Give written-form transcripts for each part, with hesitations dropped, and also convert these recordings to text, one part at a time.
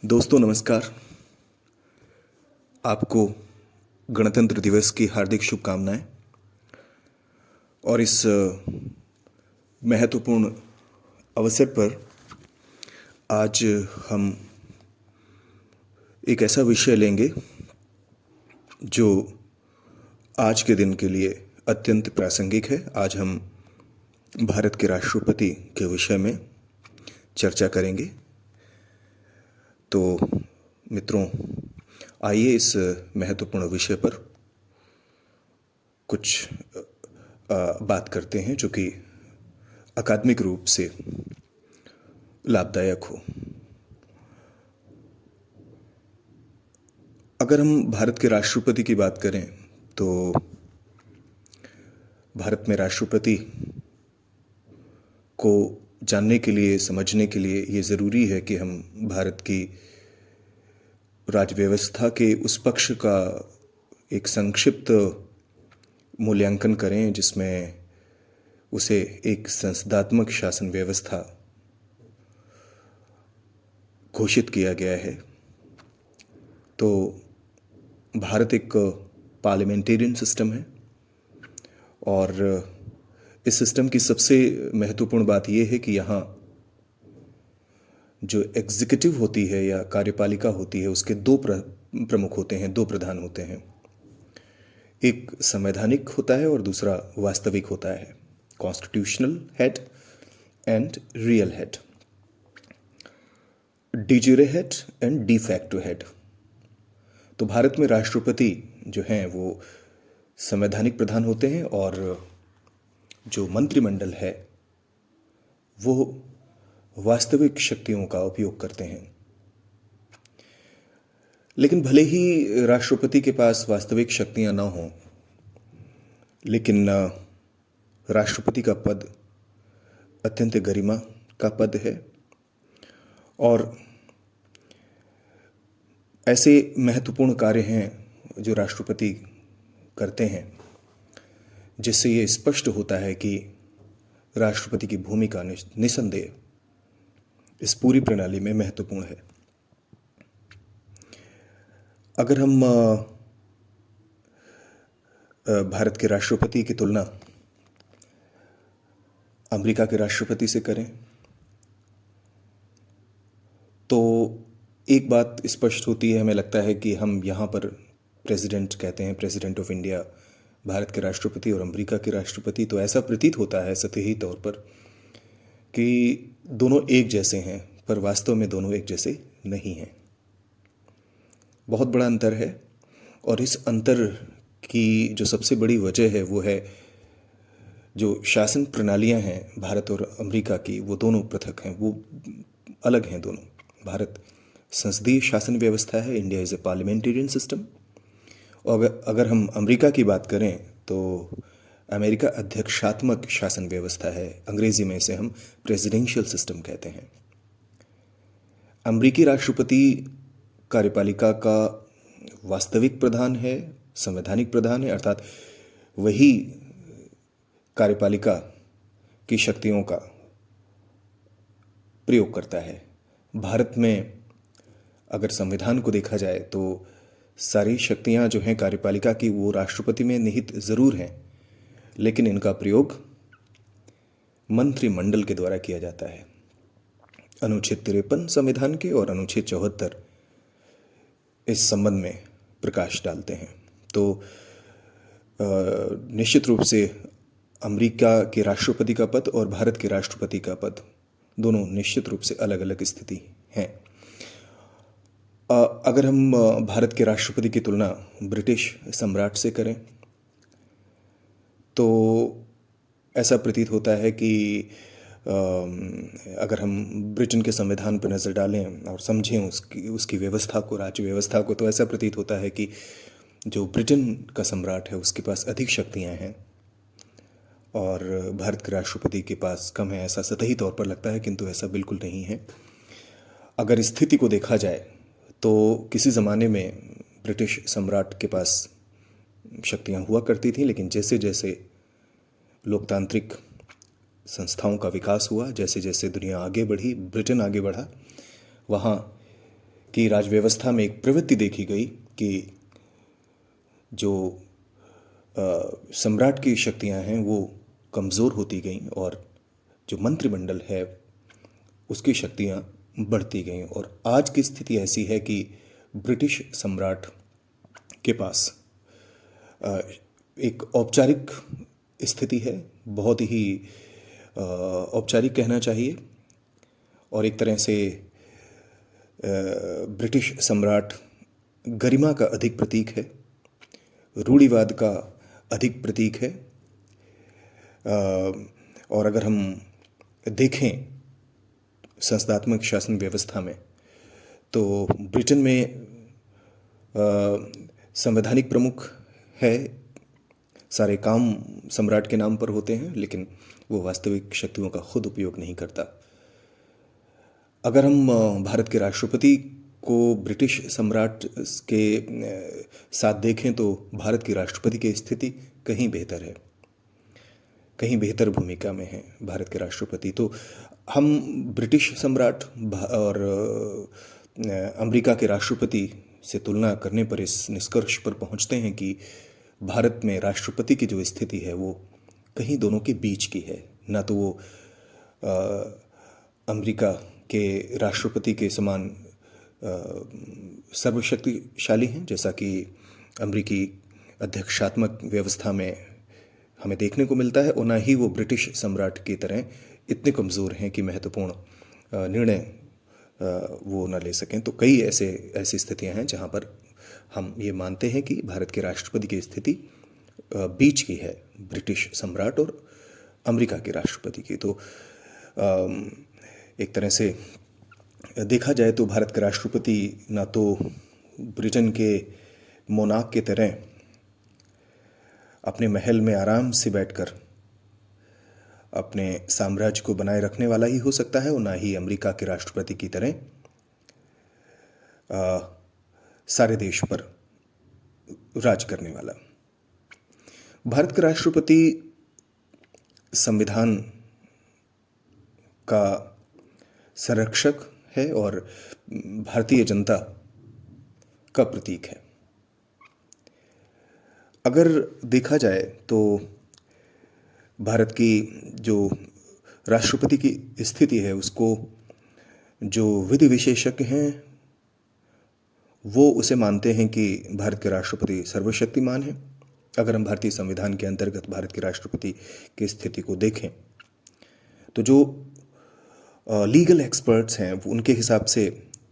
दोस्तों नमस्कार। आपको गणतंत्र दिवस की हार्दिक शुभकामनाएं। और इस महत्वपूर्ण अवसर पर आज हम एक ऐसा विषय लेंगे जो आज के दिन के लिए अत्यंत प्रासंगिक है। आज हम भारत के राष्ट्रपति के विषय में चर्चा करेंगे। तो मित्रों, आइए इस महत्वपूर्ण विषय पर कुछ बात करते हैं जो कि अकादमिक रूप से लाभदायक हो। अगर हम भारत के राष्ट्रपति की बात करें तो भारत में राष्ट्रपति को जानने के लिए, समझने के लिए ये ज़रूरी है कि हम भारत की राज्य व्यवस्था के उस पक्ष का एक संक्षिप्त मूल्यांकन करें जिसमें उसे एक संसदात्मक शासन व्यवस्था घोषित किया गया है। तो भारत एक पार्लियामेंटेरियन सिस्टम है और इस सिस्टम की सबसे महत्वपूर्ण बात यह है कि यहाँ जो एग्जीक्यूटिव होती है या कार्यपालिका होती है उसके दो प्रमुख होते हैं, दो प्रधान होते हैं। एक संवैधानिक होता है और दूसरा वास्तविक होता है, constitutional head and real head, de jure head and de facto head. तो भारत में राष्ट्रपति जो हैं वो संवैधानिक प्रधान होते हैं और जो मंत्रिमंडल है वो वास्तविक शक्तियों का उपयोग करते हैं। लेकिन भले ही राष्ट्रपति के पास वास्तविक शक्तियां ना हों, लेकिन राष्ट्रपति का पद अत्यंत गरिमा का पद है और ऐसे महत्वपूर्ण कार्य हैं जो राष्ट्रपति करते हैं जिससे ये स्पष्ट होता है कि राष्ट्रपति की भूमिका निसंदेह इस पूरी प्रणाली में महत्वपूर्ण है। अगर हम भारत के राष्ट्रपति की तुलना अमेरिका के राष्ट्रपति से करें तो एक बात स्पष्ट होती है। हमें लगता है कि हम यहाँ पर प्रेसिडेंट कहते हैं, प्रेसिडेंट ऑफ इंडिया, भारत के राष्ट्रपति और अमेरिका के राष्ट्रपति, तो ऐसा प्रतीत होता है सतही तौर पर कि दोनों एक जैसे हैं, पर वास्तव में दोनों एक जैसे नहीं हैं। बहुत बड़ा अंतर है और इस अंतर की जो सबसे बड़ी वजह है वो है जो शासन प्रणालियां हैं भारत और अमेरिका की, वो दोनों पृथक हैं, वो अलग हैं दोनों। भारत संसदीय शासन व्यवस्था है, India is a parliamentarian system. और अगर हम अमेरिका की बात करें तो अमेरिका अध्यक्षात्मक शासन व्यवस्था है, अंग्रेजी में इसे हम प्रेसिडेंशियल सिस्टम कहते हैं। अमेरिकी राष्ट्रपति कार्यपालिका का वास्तविक प्रधान है, संवैधानिक प्रधान है, अर्थात वही कार्यपालिका की शक्तियों का प्रयोग करता है। भारत में अगर संविधान को देखा जाए तो सारी शक्तियां जो हैं कार्यपालिका की वो राष्ट्रपति में निहित ज़रूर हैं, लेकिन इनका प्रयोग मंत्रिमंडल के द्वारा किया जाता है। अनुच्छेद 53 संविधान के और अनुच्छेद 74 इस संबंध में प्रकाश डालते हैं। तो निश्चित रूप से अमेरिका के राष्ट्रपति का पद और भारत के राष्ट्रपति का पद दोनों निश्चित रूप से अलग अलग स्थिति हैं। अगर हम भारत के राष्ट्रपति की तुलना ब्रिटिश सम्राट से करें तो ऐसा प्रतीत होता है कि अगर हम ब्रिटेन के संविधान पर नज़र डालें और समझें उसकी व्यवस्था को, राज्य व्यवस्था को, तो ऐसा प्रतीत होता है कि जो ब्रिटेन का सम्राट है उसके पास अधिक शक्तियां हैं और भारत के राष्ट्रपति के पास कम है। ऐसा सतही तौर पर लगता है, किंतु ऐसा बिल्कुल नहीं है। अगर स्थिति को देखा जाए तो किसी ज़माने में ब्रिटिश सम्राट के पास शक्तियां हुआ करती थीं, लेकिन जैसे जैसे लोकतांत्रिक संस्थाओं का विकास हुआ, जैसे जैसे दुनिया आगे बढ़ी, ब्रिटेन आगे बढ़ा, वहाँ कि राजव्यवस्था में एक प्रवृत्ति देखी गई कि जो सम्राट की शक्तियां हैं वो कमज़ोर होती गईं और जो मंत्रिमंडल है उसकी शक्तियां बढ़ती गईं। और आज की स्थिति ऐसी है कि ब्रिटिश सम्राट के पास एक औपचारिक स्थिति है, बहुत ही औपचारिक कहना चाहिए, और एक तरह से ब्रिटिश सम्राट गरिमा का अधिक प्रतीक है, रूढ़िवाद का अधिक प्रतीक है। और अगर हम देखें संस्थात्मक शासन व्यवस्था में तो ब्रिटेन में संवैधानिक प्रमुख है, सारे काम सम्राट के नाम पर होते हैं, लेकिन वो वास्तविक शक्तियों का खुद उपयोग नहीं करता। अगर हम भारत के राष्ट्रपति को ब्रिटिश सम्राट के साथ देखें तो भारत के राष्ट्रपति की स्थिति कहीं बेहतर है, कहीं बेहतर भूमिका में है भारत के राष्ट्रपति। तो हम ब्रिटिश सम्राट और अमेरिका के राष्ट्रपति से तुलना करने पर इस निष्कर्ष पर पहुंचते हैं कि भारत में राष्ट्रपति की जो स्थिति है वो कहीं दोनों के बीच की है। ना तो वो अमेरिका के राष्ट्रपति के समान सर्वशक्तिशाली हैं जैसा कि अमेरिकी अध्यक्षात्मक व्यवस्था में हमें देखने को मिलता है, और ना ही वो ब्रिटिश सम्राट की तरह इतने कमज़ोर हैं कि महत्वपूर्ण निर्णय वो न ले सकें। तो कई ऐसी स्थितियां हैं जहां पर हम ये मानते हैं कि भारत के राष्ट्रपति की स्थिति बीच की है, ब्रिटिश सम्राट और अमेरिका के राष्ट्रपति की। तो एक तरह से देखा जाए तो भारत के राष्ट्रपति ना तो ब्रिटेन के मोनार्क की तरह अपने महल में आराम से बैठकर अपने साम्राज्य को बनाए रखने वाला ही हो सकता है, और ना ही अमेरिका के राष्ट्रपति की तरह सारे देश पर राज करने वाला। भारत का राष्ट्रपति संविधान का संरक्षक है और भारतीय जनता का प्रतीक है। अगर देखा जाए तो भारत की जो राष्ट्रपति की स्थिति है उसको जो विधि विशेषज्ञ हैं वो उसे मानते हैं कि भारत के राष्ट्रपति सर्वशक्तिमान हैं। अगर हम भारतीय संविधान के अंतर्गत भारत के राष्ट्रपति की स्थिति को देखें तो जो लीगल एक्सपर्ट्स हैं उनके हिसाब से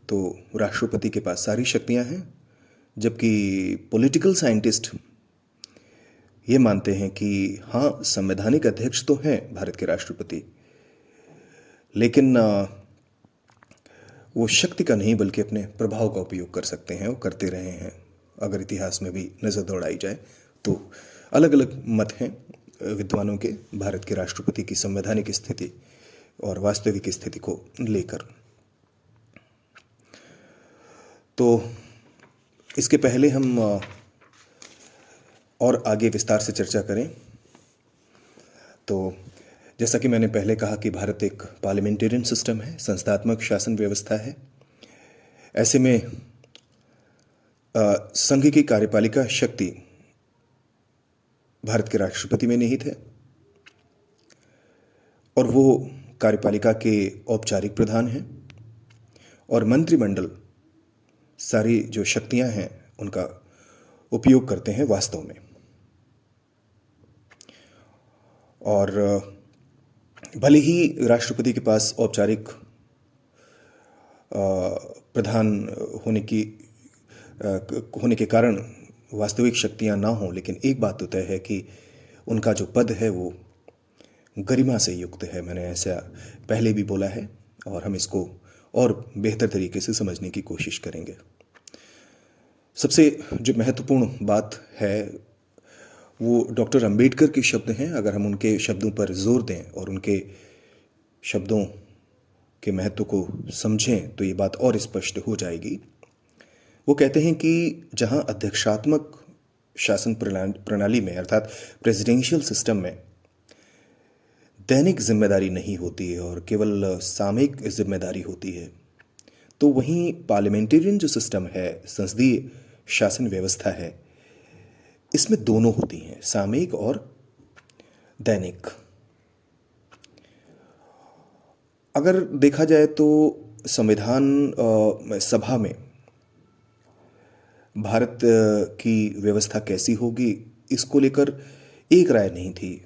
तो राष्ट्रपति के पास सारी शक्तियां हैं, जबकि पॉलिटिकल साइंटिस्ट ये मानते हैं कि हाँ, संवैधानिक अध्यक्ष तो हैं भारत के राष्ट्रपति, लेकिन वो शक्ति का नहीं बल्कि अपने प्रभाव का उपयोग कर सकते हैं, वो करते रहे हैं। अगर इतिहास में भी नज़र दौड़ाई जाए तो अलग अलग मत हैं विद्वानों के भारत के राष्ट्रपति की संवैधानिक स्थिति और वास्तविक स्थिति को लेकर। तो इसके पहले हम और आगे विस्तार से चर्चा करें तो जैसा कि मैंने पहले कहा कि भारत एक पार्लियामेंटेरियन सिस्टम है, संस्थात्मक शासन व्यवस्था है। ऐसे में संघ की कार्यपालिका शक्ति भारत के राष्ट्रपति में निहित है और वो कार्यपालिका के औपचारिक प्रधान हैं, और मंत्रिमंडल सारी जो शक्तियां हैं उनका उपयोग करते हैं वास्तव में। और भले ही राष्ट्रपति के पास औपचारिक प्रधान होने के कारण वास्तविक शक्तियां ना हों, लेकिन एक बात तो तय है कि उनका जो पद है वो गरिमा से युक्त है। मैंने ऐसा पहले भी बोला है और हम इसको और बेहतर तरीके से समझने की कोशिश करेंगे। सबसे जो महत्वपूर्ण बात है वो डॉक्टर अंबेडकर के शब्द हैं। अगर हम उनके शब्दों पर जोर दें और उनके शब्दों के महत्व को समझें तो ये बात और स्पष्ट हो जाएगी। वो कहते हैं कि जहां अध्यक्षात्मक शासन प्रणाली में अर्थात प्रेसिडेंशियल सिस्टम में दैनिक जिम्मेदारी नहीं होती है और केवल सामयिक जिम्मेदारी होती है, तो वहीं पार्लियामेंटेरियन जो सिस्टम है, संसदीय शासन व्यवस्था है, इसमें दोनों होती हैं, सामयिक और दैनिक। अगर देखा जाए तो संविधान सभा में भारत की व्यवस्था कैसी होगी, इसको लेकर एक राय नहीं थी,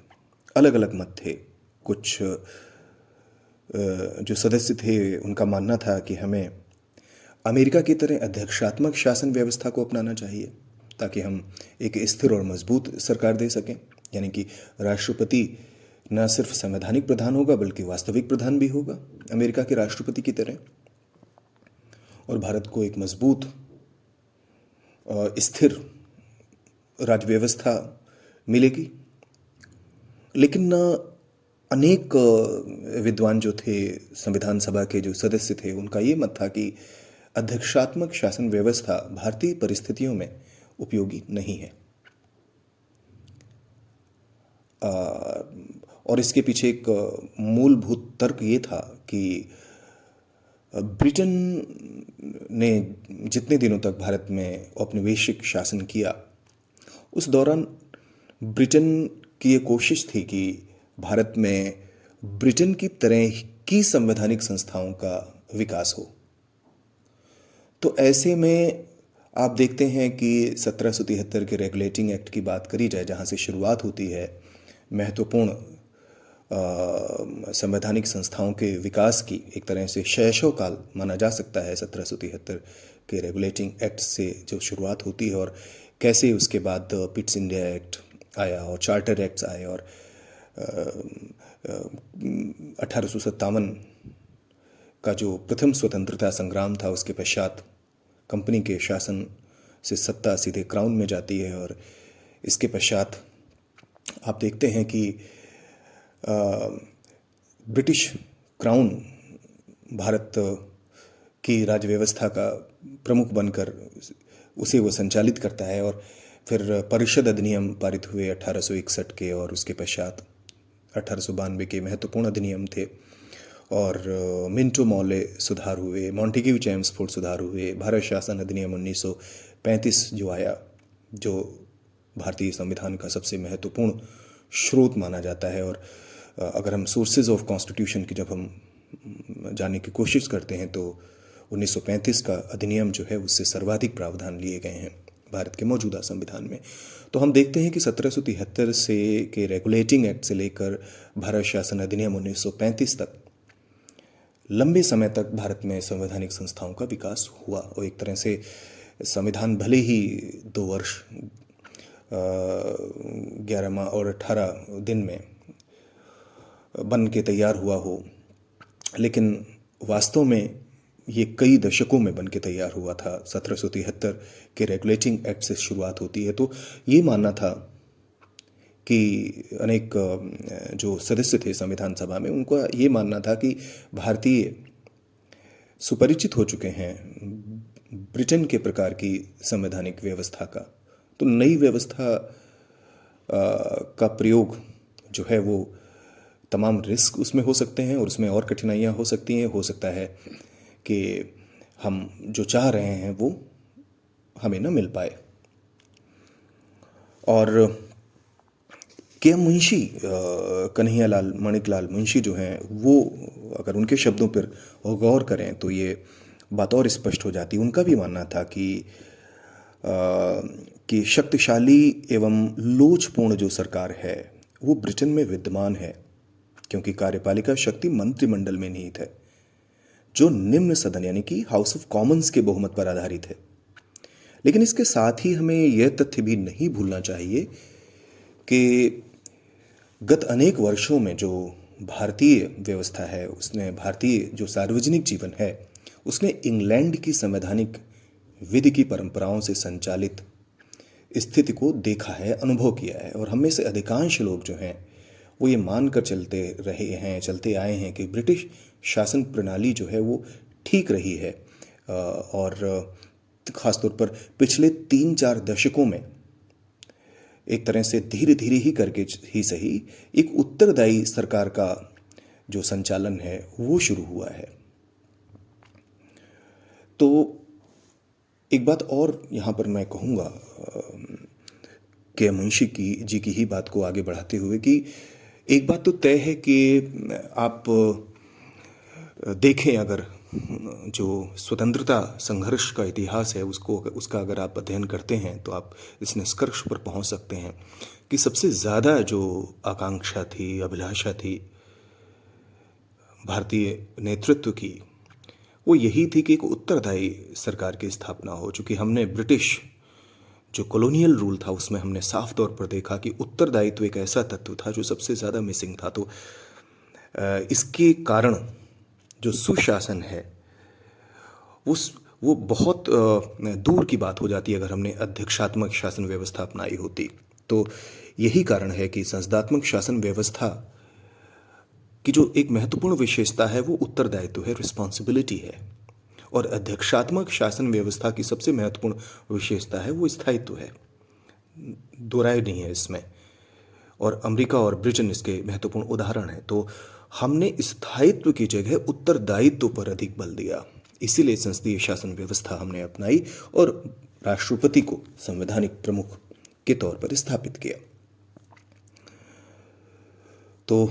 अलग अलग मत थे। कुछ जो सदस्य थे उनका मानना था कि हमें अमेरिका की तरह अध्यक्षात्मक शासन व्यवस्था को अपनाना चाहिए ताकि हम एक स्थिर और मजबूत सरकार दे सकें, यानी कि राष्ट्रपति न सिर्फ संवैधानिक प्रधान होगा बल्कि वास्तविक प्रधान भी होगा अमेरिका के राष्ट्रपति की तरह, और भारत को एक मजबूत स्थिर राज्य व्यवस्था मिलेगी। लेकिन अनेक विद्वान जो थे, संविधान सभा के जो सदस्य थे, उनका ये मत था कि अध्यक्षात्मक शासन व्यवस्था भारतीय परिस्थितियों में उपयोगी नहीं है। और इसके पीछे एक मूलभूत तर्क ये था कि ब्रिटेन ने जितने दिनों तक भारत में औपनिवेशिक शासन किया, उस दौरान ब्रिटेन की ये कोशिश थी कि भारत में ब्रिटेन की तरह की संवैधानिक संस्थाओं का विकास हो। तो ऐसे में आप देखते हैं कि 1773 के रेगुलेटिंग एक्ट की बात करी जाए, जहाँ से शुरुआत होती है महत्वपूर्ण संवैधानिक संस्थाओं के विकास की, एक तरह से शैशव काल माना जा सकता है 1773 के रेगुलेटिंग एक्ट से जो शुरुआत होती है, और कैसे उसके बाद पिट्स इंडिया एक्ट आया और चार्टर एक्ट्स आए, और 1857 का जो प्रथम स्वतंत्रता संग्राम था, उसके पश्चात कंपनी के शासन से सत्ता सीधे क्राउन में जाती है, और इसके पश्चात आप देखते हैं कि ब्रिटिश क्राउन भारत की राज्य व्यवस्था का प्रमुख बनकर उसे वो संचालित करता है। और फिर परिषद अधिनियम पारित हुए 1861 के, और उसके पश्चात 1892 के महत्वपूर्ण अधिनियम थे, और मिंटो मॉले सुधार हुए, मॉन्टेग्यू चेम्सफोर्ड सुधार हुए, भारत शासन अधिनियम 1935 जो आया, जो भारतीय संविधान का सबसे महत्वपूर्ण स्रोत माना जाता है। और अगर हम सोर्सेज ऑफ कॉन्स्टिट्यूशन की जब हम जानने की कोशिश करते हैं तो 1935 का अधिनियम जो है उससे सर्वाधिक प्रावधान लिए गए हैं भारत के मौजूदा संविधान में। तो हम देखते हैं कि 1773 से के रेगुलेटिंग एक्ट से लेकर भारत शासन अधिनियम 1935 तक लंबे समय तक भारत में संवैधानिक संस्थाओं का विकास हुआ, और एक तरह से संविधान भले ही 2 वर्ष 11 माह और 18 दिन में बन के तैयार हुआ हो, लेकिन वास्तव में ये कई दशकों में बन के तैयार हुआ था। 1773 के रेगुलेटिंग एक्ट से शुरुआत होती है। तो ये मानना था कि अनेक जो सदस्य थे संविधान सभा में, उनका ये मानना था कि भारतीय सुपरिचित हो चुके हैं ब्रिटेन के प्रकार की संवैधानिक व्यवस्था का, तो नई व्यवस्था का प्रयोग जो है वो तमाम रिस्क उसमें हो सकते हैं और उसमें और कठिनाइयाँ हो सकती हैं। हो सकता है कि हम जो चाह रहे हैं वो हमें न मिल पाए। और के मुंशी कन्हैयालाल माणिकलाल मुंशी जो हैं, वो अगर उनके शब्दों पर गौर करें तो ये बात और स्पष्ट हो जाती। उनका भी मानना था कि शक्तिशाली एवं लोचपूर्ण जो सरकार है वो ब्रिटेन में विद्यमान है, क्योंकि कार्यपालिका शक्ति मंत्रिमंडल में निहित है, जो निम्न सदन यानी कि हाउस ऑफ कॉमन्स के बहुमत पर आधारित है। लेकिन इसके साथ ही हमें यह तथ्य भी नहीं भूलना चाहिए कि गत अनेक वर्षों में जो भारतीय व्यवस्था है, उसने भारतीय जो सार्वजनिक जीवन है, उसने इंग्लैंड की संवैधानिक विधि की परंपराओं से संचालित स्थिति को देखा है, अनुभव किया है। और हम में से अधिकांश लोग जो हैं वो ये मानकर चलते आए हैं कि ब्रिटिश शासन प्रणाली जो है वो ठीक रही है, और ख़ासतौर पर पिछले 3-4 दशकों में एक तरह से धीरे धीरे ही करके ही सही एक उत्तरदायी सरकार का जो संचालन है वो शुरू हुआ है। तो एक बात और यहाँ पर मैं कहूँगा कि मुंशी की जी की ही बात को आगे बढ़ाते हुए कि एक बात तो तय है कि आप देखें अगर जो स्वतंत्रता संघर्ष का इतिहास है उसको उसका अगर आप अध्ययन करते हैं तो आप इस निष्कर्ष पर पहुंच सकते हैं कि सबसे ज़्यादा जो आकांक्षा थी, अभिलाषा थी भारतीय नेतृत्व की, वो यही थी कि एक उत्तरदायी सरकार की स्थापना हो। चूँकि हमने ब्रिटिश जो कॉलोनियल रूल था उसमें हमने साफ तौर पर देखा कि उत्तरदायित्व एक ऐसा तत्व था जो सबसे ज़्यादा मिसिंग था। तो इसके कारण जो सुशासन है उस वो बहुत दूर की बात हो जाती है अगर हमने अध्यक्षात्मक शासन व्यवस्था अपनाई होती। तो यही कारण है कि संसदात्मक शासन व्यवस्था की जो एक महत्वपूर्ण विशेषता है वो उत्तरदायित्व है, रिस्पॉन्सिबिलिटी है, और अध्यक्षात्मक शासन व्यवस्था की सबसे महत्वपूर्ण विशेषता है वो स्थायित्व है। दो राय नहीं है इसमें, और अमेरिका और ब्रिटेन इसके महत्वपूर्ण उदाहरण हैं। तो हमने स्थायित्व की जगह उत्तरदायित्व पर अधिक बल दिया, इसीलिए संसदीय शासन व्यवस्था हमने अपनाई और राष्ट्रपति को संवैधानिक प्रमुख के तौर पर स्थापित किया। तो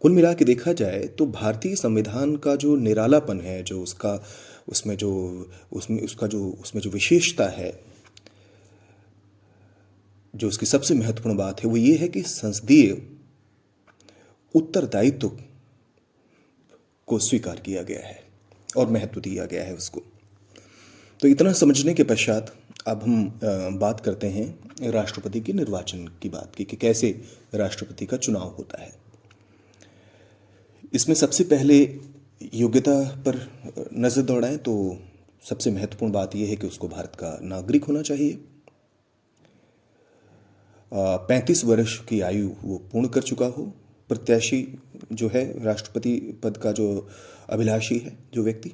कुल मिला के देखा जाए तो भारतीय संविधान का जो निरालापन है, जो उसमें जो विशेषता है, जो उसकी सबसे महत्वपूर्ण बात है वो ये है कि संसदीय उत्तरदायित्व को स्वीकार किया गया है और महत्व दिया गया है उसको। तो इतना समझने के पश्चात अब हम बात करते हैं राष्ट्रपति के निर्वाचन की बात की कि कैसे राष्ट्रपति का चुनाव होता है। इसमें सबसे पहले योग्यता पर नज़र दौड़ाएं तो सबसे महत्वपूर्ण बात यह है कि उसको भारत का नागरिक होना चाहिए। 35 वर्ष की आयु वो पूर्ण कर चुका हो। प्रत्याशी जो है राष्ट्रपति पद का, जो अभिलाषी है जो व्यक्ति,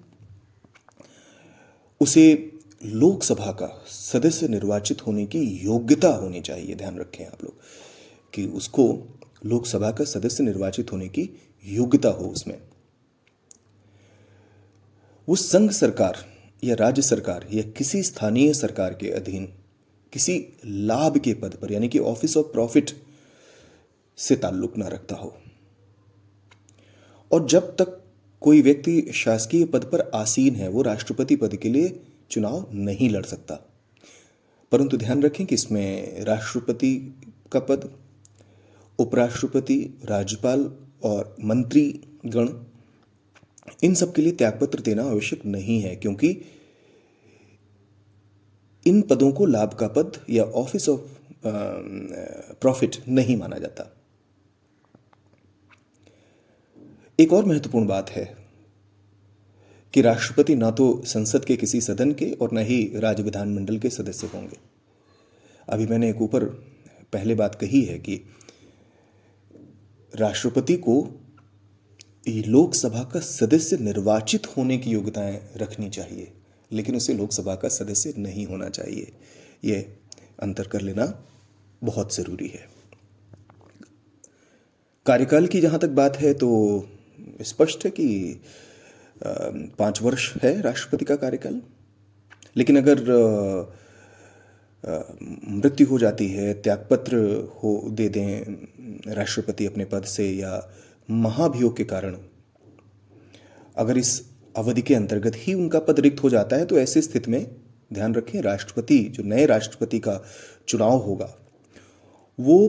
उसे लोकसभा का सदस्य निर्वाचित होने की योग्यता होनी चाहिए। ध्यान रखें आप लोग कि उसको लोकसभा का सदस्य निर्वाचित होने की योग्यता हो उसमें। वो संघ सरकार या राज्य सरकार या किसी स्थानीय सरकार के अधीन किसी लाभ के पद पर, यानी कि ऑफिस ऑफ प्रॉफिट से ताल्लुक ना रखता हो। और जब तक कोई व्यक्ति शासकीय पद पर आसीन है वो राष्ट्रपति पद के लिए चुनाव नहीं लड़ सकता। परंतु ध्यान रखें कि इसमें राष्ट्रपति का पद, उपराष्ट्रपति, राज्यपाल और मंत्रीगण, इन सब के लिए त्यागपत्र देना आवश्यक नहीं है, क्योंकि इन पदों को लाभ का पद या ऑफिस ऑफ प्रॉफिट नहीं माना जाता। एक और महत्वपूर्ण बात है कि राष्ट्रपति ना तो संसद के किसी सदन के और न ही राज्य विधानमंडल के सदस्य होंगे। अभी मैंने एक ऊपर पहले बात कही है कि राष्ट्रपति को लोकसभा का सदस्य निर्वाचित होने की योग्यताएं रखनी चाहिए, लेकिन उसे लोकसभा का सदस्य नहीं होना चाहिए। यह अंतर कर लेना बहुत ज़रूरी है। कार्यकाल की जहाँ तक बात है तो स्पष्ट है कि 5 वर्ष है राष्ट्रपति का कार्यकाल, लेकिन अगर मृत्यु हो जाती है, त्यागपत्र दे दें राष्ट्रपति अपने पद से, या महाभियोग के कारण अगर इस अवधि के अंतर्गत ही उनका पद रिक्त हो जाता है, तो ऐसी स्थिति में ध्यान रखें राष्ट्रपति, जो नए राष्ट्रपति का चुनाव होगा वो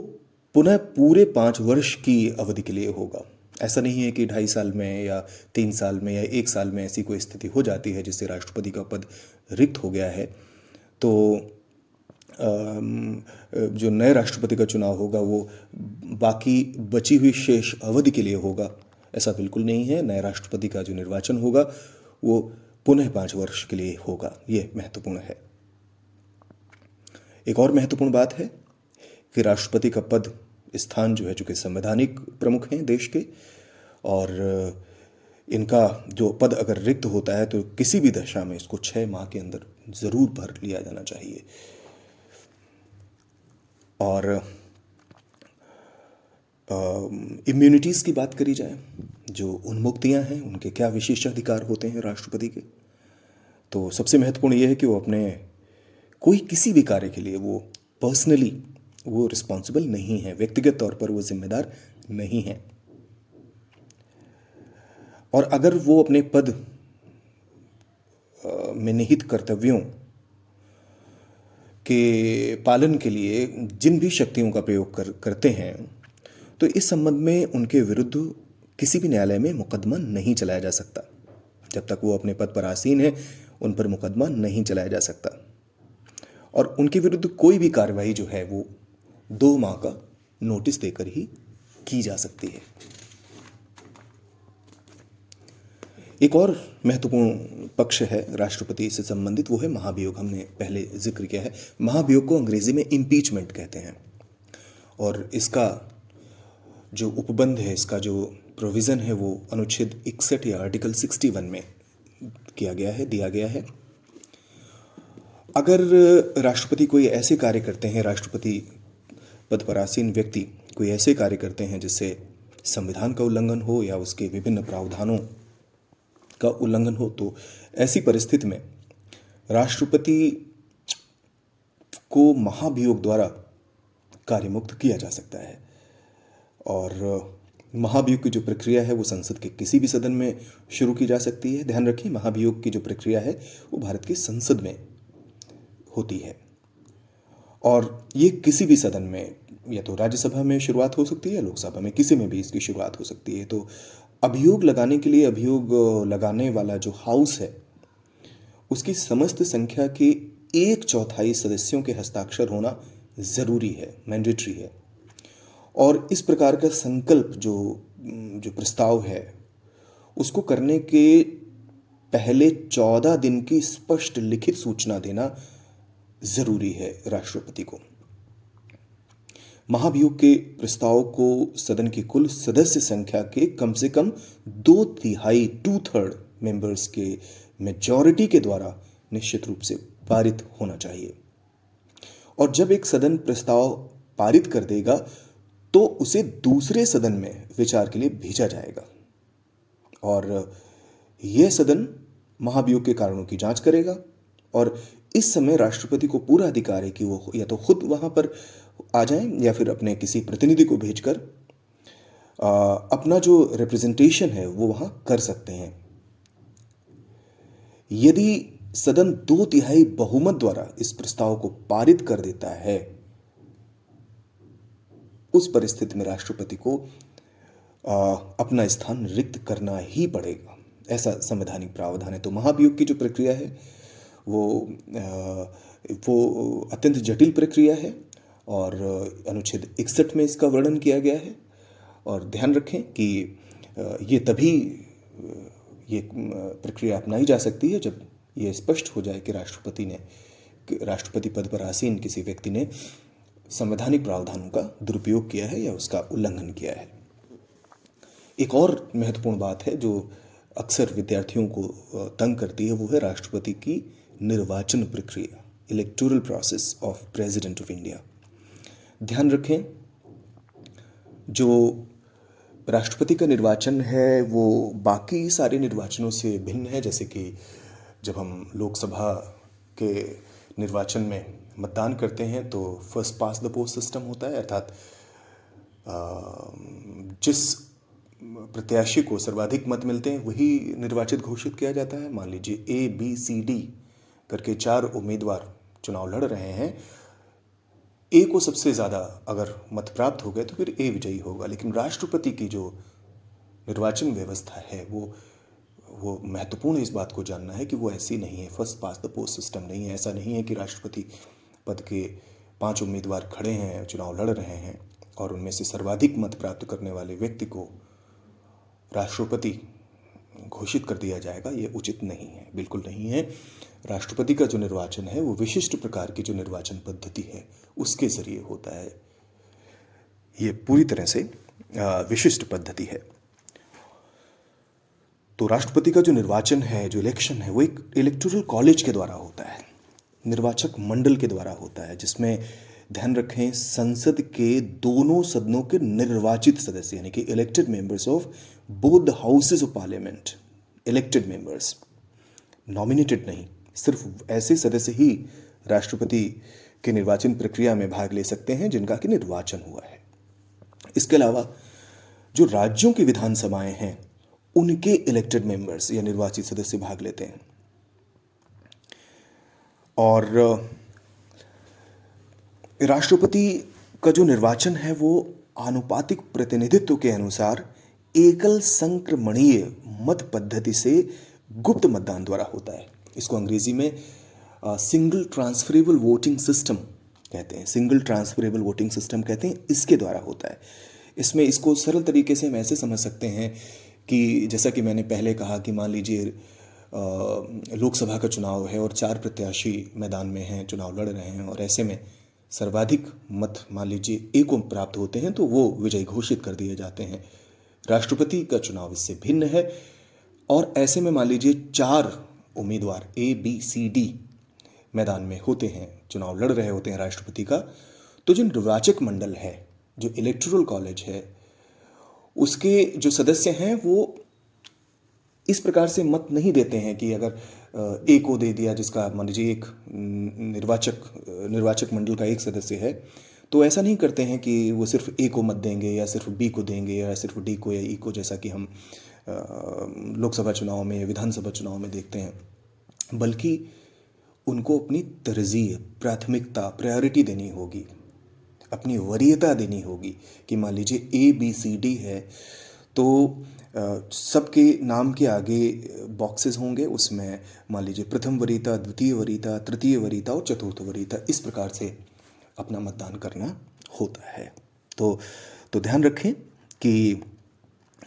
पुनः पूरे 5 वर्ष की अवधि के लिए होगा। ऐसा नहीं है कि 2.5 साल में या 3 साल में या 1 साल में ऐसी कोई स्थिति हो जाती है जिससे राष्ट्रपति का पद रिक्त हो गया है तो जो नए राष्ट्रपति का चुनाव होगा वो बाकी बची हुई शेष अवधि के लिए होगा। ऐसा बिल्कुल नहीं है। नए राष्ट्रपति का जो निर्वाचन होगा वो पुनः 5 वर्ष के लिए होगा। ये महत्वपूर्ण है। एक और महत्वपूर्ण बात है कि राष्ट्रपति का पद स्थान जो है, चूँकि संवैधानिक प्रमुख हैं देश के, और इनका जो पद अगर रिक्त होता है तो किसी भी दशा में इसको 6 माह के अंदर ज़रूर भर लिया जाना चाहिए। और इम्यूनिटीज़ की बात करी जाए, जो उन्मुक्तियां हैं, उनके क्या विशेषाधिकार होते हैं राष्ट्रपति के, तो सबसे महत्वपूर्ण यह है कि वो अपने कोई किसी भी कार्य के लिए वो पर्सनली वो रिस्पॉन्सिबल नहीं है, व्यक्तिगत तौर पर वो जिम्मेदार नहीं है। और अगर वो अपने पद में निहित कर्तव्यों के पालन के लिए जिन भी शक्तियों का प्रयोग करते हैं, तो इस संबंध में उनके विरुद्ध किसी भी न्यायालय में मुकदमा नहीं चलाया जा सकता। जब तक वो अपने पद पर आसीन है, उन पर मुकदमा नहीं चलाया जा सकता। और उनके विरुद्ध कोई भी कार्रवाई जो है वो 2 माह का नोटिस देकर ही की जा सकती है। एक और महत्वपूर्ण पक्ष है राष्ट्रपति से संबंधित, वो है महाभियोग। हमने पहले जिक्र किया है, महाभियोग को अंग्रेजी में इम्पीचमेंट कहते हैं। और इसका जो उपबंध है, इसका जो प्रोविज़न है, वो अनुच्छेद 61 या आर्टिकल 61 में दिया गया है। अगर राष्ट्रपति कोई ऐसे कार्य करते हैं, राष्ट्रपति पद पर आसीन व्यक्ति कोई ऐसे कार्य करते हैं जिससे संविधान का उल्लंघन हो या उसके विभिन्न प्रावधानों का उल्लंघन हो, तो ऐसी परिस्थिति में राष्ट्रपति को महाभियोग द्वारा कार्यमुक्त किया जा सकता है। और महाभियोग की जो प्रक्रिया है वो संसद के किसी भी सदन में शुरू की जा सकती है। ध्यान रखिए, महाभियोग की जो प्रक्रिया है वो भारत की संसद में होती है। और ये किसी भी सदन में, या तो राज्यसभा में शुरुआत हो सकती है, लोकसभा में, किसी में भी इसकी शुरुआत हो सकती है। तो अभियोग लगाने के लिए अभियोग लगाने वाला जो हाउस है उसकी समस्त संख्या के 1/4 सदस्यों के हस्ताक्षर होना ज़रूरी है, मैंडेटरी है। और इस प्रकार का संकल्प जो प्रस्ताव है उसको करने के पहले 14 दिन की स्पष्ट लिखित सूचना देना ज़रूरी है राष्ट्रपति को। महाभियोग के प्रस्ताव को सदन की कुल सदस्य संख्या के कम से कम 2/3 2/3 मेंबर्स के मेजॉरिटी के द्वारा निश्चित रूप से पारित होना चाहिए। और जब एक सदन प्रस्ताव पारित कर देगा तो उसे दूसरे सदन में विचार के लिए भेजा जाएगा और यह सदन महाभियोग के कारणों की जांच करेगा। और इस समय राष्ट्रपति को पूरा अधिकार है कि वो या तो खुद वहां पर आ जाएं या फिर अपने किसी प्रतिनिधि को भेजकर अपना जो रिप्रेजेंटेशन है वो वहां कर सकते हैं। यदि सदन 2/3 बहुमत द्वारा इस प्रस्ताव को पारित कर देता है, उस परिस्थिति में राष्ट्रपति को अपना स्थान रिक्त करना ही पड़ेगा, ऐसा संवैधानिक प्रावधान है। तो महाभियोग की जो प्रक्रिया है वो अत्यंत जटिल प्रक्रिया है और अनुच्छेद 61 में इसका वर्णन किया गया है। और ध्यान रखें कि ये तभी ये प्रक्रिया अपनाई जा सकती है जब ये स्पष्ट हो जाए कि राष्ट्रपति पद पर आसीन किसी व्यक्ति ने संवैधानिक प्रावधानों का दुरुपयोग किया है या उसका उल्लंघन किया है। एक और महत्वपूर्ण बात है जो अक्सर विद्यार्थियों को तंग करती है, वो है राष्ट्रपति की निर्वाचन प्रक्रिया, electoral process of president of India. ध्यान रखें, जो राष्ट्रपति का निर्वाचन है वो बाकी सारे निर्वाचनों से भिन्न है। जैसे कि जब हम लोकसभा के निर्वाचन में मतदान करते हैं तो first pass the post system होता है, अर्थात जिस प्रत्याशी को सर्वाधिक मत मिलते हैं वही निर्वाचित घोषित किया जाता है। मान लीजिए ABCD करके 4 उम्मीदवार चुनाव लड़ रहे हैं, ए को सबसे ज़्यादा अगर मत प्राप्त हो गए तो फिर ए विजयी होगा। लेकिन राष्ट्रपति की जो निर्वाचन व्यवस्था है वो महत्वपूर्ण इस बात को जानना है कि वो ऐसी नहीं है, first pass the post system नहीं है। ऐसा नहीं है कि राष्ट्रपति पद के 5 उम्मीदवार खड़े हैं, चुनाव लड़ रहे हैं और उनमें से सर्वाधिक मत प्राप्त करने वाले व्यक्ति को राष्ट्रपति घोषित कर दिया जाएगा। ये उचित नहीं है, बिल्कुल नहीं है। राष्ट्रपति का जो निर्वाचन है वो विशिष्ट प्रकार की जो निर्वाचन पद्धति है उसके जरिए होता है। ये पूरी तरह से विशिष्ट पद्धति है। तो राष्ट्रपति का जो निर्वाचन है, जो इलेक्शन है, वो एक इलेक्टोरल कॉलेज के द्वारा होता है, निर्वाचक मंडल के द्वारा होता है, जिसमें ध्यान रखें संसद के दोनों सदनों के निर्वाचित सदस्य यानी कि elected members of both the houses of parliament, elected members, nominated नहीं, सिर्फ ऐसे सदस्य ही राष्ट्रपति के निर्वाचन प्रक्रिया में भाग ले सकते हैं जिनका कि निर्वाचन हुआ है। इसके अलावा जो राज्यों की विधानसभाएं हैं उनके इलेक्टेड मेंबर्स या निर्वाचित सदस्य भाग लेते हैं। और राष्ट्रपति का जो निर्वाचन है वो आनुपातिक प्रतिनिधित्व के अनुसार एकल संक्रमणीय मत पद्धति से गुप्त मतदान द्वारा होता है। इसको अंग्रेजी में सिंगल ट्रांसफरेबल वोटिंग सिस्टम कहते हैं। सिंगल ट्रांसफरेबल वोटिंग सिस्टम कहते हैं, इसके द्वारा होता है। इसमें इसको सरल तरीके से हम ऐसे समझ सकते हैं कि जैसा कि मैंने पहले कहा कि मान लीजिए लोकसभा का चुनाव है और 4 प्रत्याशी मैदान में हैं, चुनाव लड़ रहे हैं, और ऐसे में सर्वाधिक मत मान लीजिए ए को प्राप्त होते हैं तो वो विजयी घोषित कर दिए जाते हैं। राष्ट्रपति का चुनाव इससे भिन्न है, और ऐसे में मान लीजिए 4 उम्मीदवार ABCD मैदान में होते हैं, चुनाव लड़ रहे होते हैं राष्ट्रपति का, तो जो निर्वाचक मंडल है, जो इलेक्टोरल कॉलेज है, उसके जो सदस्य हैं वो इस प्रकार से मत नहीं देते हैं कि अगर ए को दे दिया, जिसका मान लीजिए एक निर्वाचक मंडल का एक सदस्य है, तो ऐसा नहीं करते हैं कि वो सिर्फ ए को मत देंगे या सिर्फ बी को देंगे या सिर्फ डी को या ई को, जैसा कि हम लोकसभा चुनाव में या विधानसभा चुनाव में देखते हैं, बल्कि उनको अपनी तरजीह, प्राथमिकता, प्रायोरिटी देनी होगी, अपनी वरीयता देनी होगी कि मान लीजिए ABCD है तो सबके नाम के आगे बॉक्सेस होंगे, उसमें मान लीजिए प्रथम वरीयता, द्वितीय वरीयता, तृतीय वरीयता और चतुर्थ वरीयता, इस प्रकार से अपना मतदान करना होता है। तो ध्यान रखें कि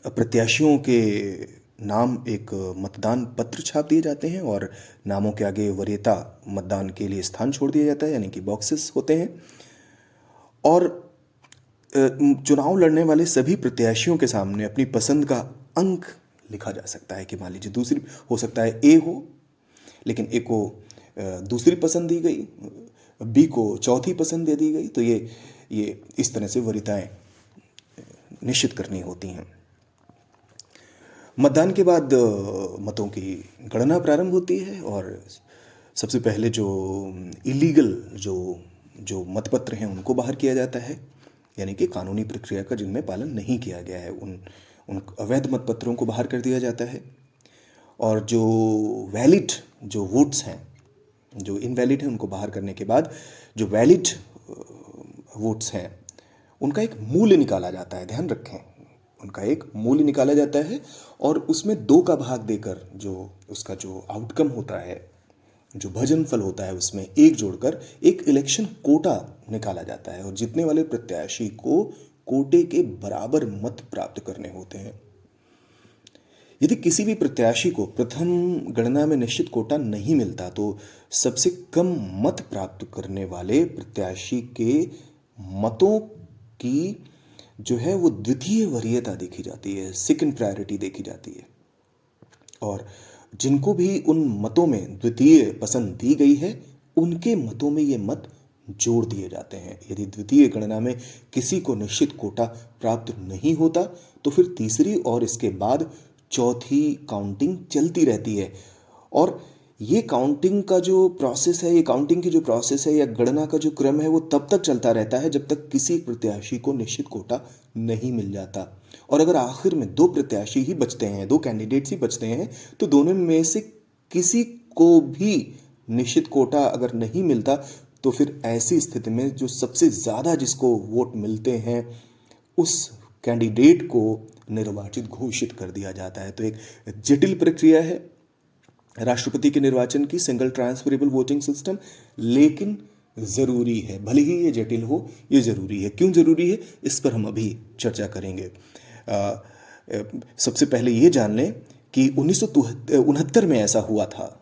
प्रत्याशियों के नाम एक मतदान पत्र छाप दिए जाते हैं और नामों के आगे वरीयता मतदान के लिए स्थान छोड़ दिया जाता है, यानी कि बॉक्सेस होते हैं। और चुनाव लड़ने वाले सभी प्रत्याशियों के सामने अपनी पसंद का अंक लिखा जा सकता है कि मान लीजिए दूसरी हो सकता है ए हो, लेकिन ए को दूसरी पसंद दी गई, बी को चौथी पसंद दे दी गई, तो ये इस तरह से वरीयताएं निश्चित करनी होती हैं। मतदान के बाद मतों की गणना प्रारंभ होती है और सबसे पहले जो इलीगल जो मतपत्र हैं उनको बाहर किया जाता है, यानी कि कानूनी प्रक्रिया का जिनमें पालन नहीं किया गया है उन अवैध मतपत्रों को बाहर कर दिया जाता है। और जो वैलिड जो वोट्स हैं, जो इनवैलिड हैं, उनको बाहर करने के बाद जो वैलिड वोट्स हैं उनका एक मूल्य निकाला जाता है। ध्यान रखें, उनका एक मूल्य निकाला जाता है और उसमें 2 का भाग देकर जो उसका जो आउटकम होता है, जो भजनफल होता है, उसमें 1 जोड़कर एक इलेक्शन कोटा निकाला जाता है और जीतने वाले प्रत्याशी को कोटे के बराबर मत प्राप्त करने होते हैं। यदि किसी भी प्रत्याशी को प्रथम गणना में निश्चित कोटा नहीं मिलता तो सबसे कम मत प्राप्त करने वाले प्रत्याशी के मतों की जो है वो द्वितीय वरीयता देखी जाती है, सेकंड प्रायोरिटी देखी जाती है। और जिनको भी उन मतों में द्वितीय पसंद दी गई है उनके मतों में ये मत जोड़ दिए जाते हैं। यदि द्वितीय गणना में किसी को निश्चित कोटा प्राप्त नहीं होता तो फिर तीसरी और इसके बाद चौथी काउंटिंग चलती रहती है। और ये काउंटिंग का जो प्रोसेस है, ये काउंटिंग की जो प्रोसेस है या गणना का जो क्रम है वो तब तक चलता रहता है जब तक किसी प्रत्याशी को निश्चित कोटा नहीं मिल जाता। और अगर आखिर में 2 प्रत्याशी ही बचते हैं, 2 कैंडिडेट्स ही बचते हैं, तो दोनों में से किसी को भी निश्चित कोटा अगर नहीं मिलता तो फिर ऐसी स्थिति में जो सबसे ज़्यादा जिसको वोट मिलते हैं उस कैंडिडेट को निर्वाचित घोषित कर दिया जाता है। तो एक जटिल प्रक्रिया है राष्ट्रपति के निर्वाचन की, सिंगल ट्रांसफरेबल वोटिंग सिस्टम, लेकिन ज़रूरी है। भले ही ये जटिल हो, ये ज़रूरी है। क्यों ज़रूरी है, इस पर हम अभी चर्चा करेंगे। सबसे पहले ये जान लें कि 1969 में ऐसा हुआ था।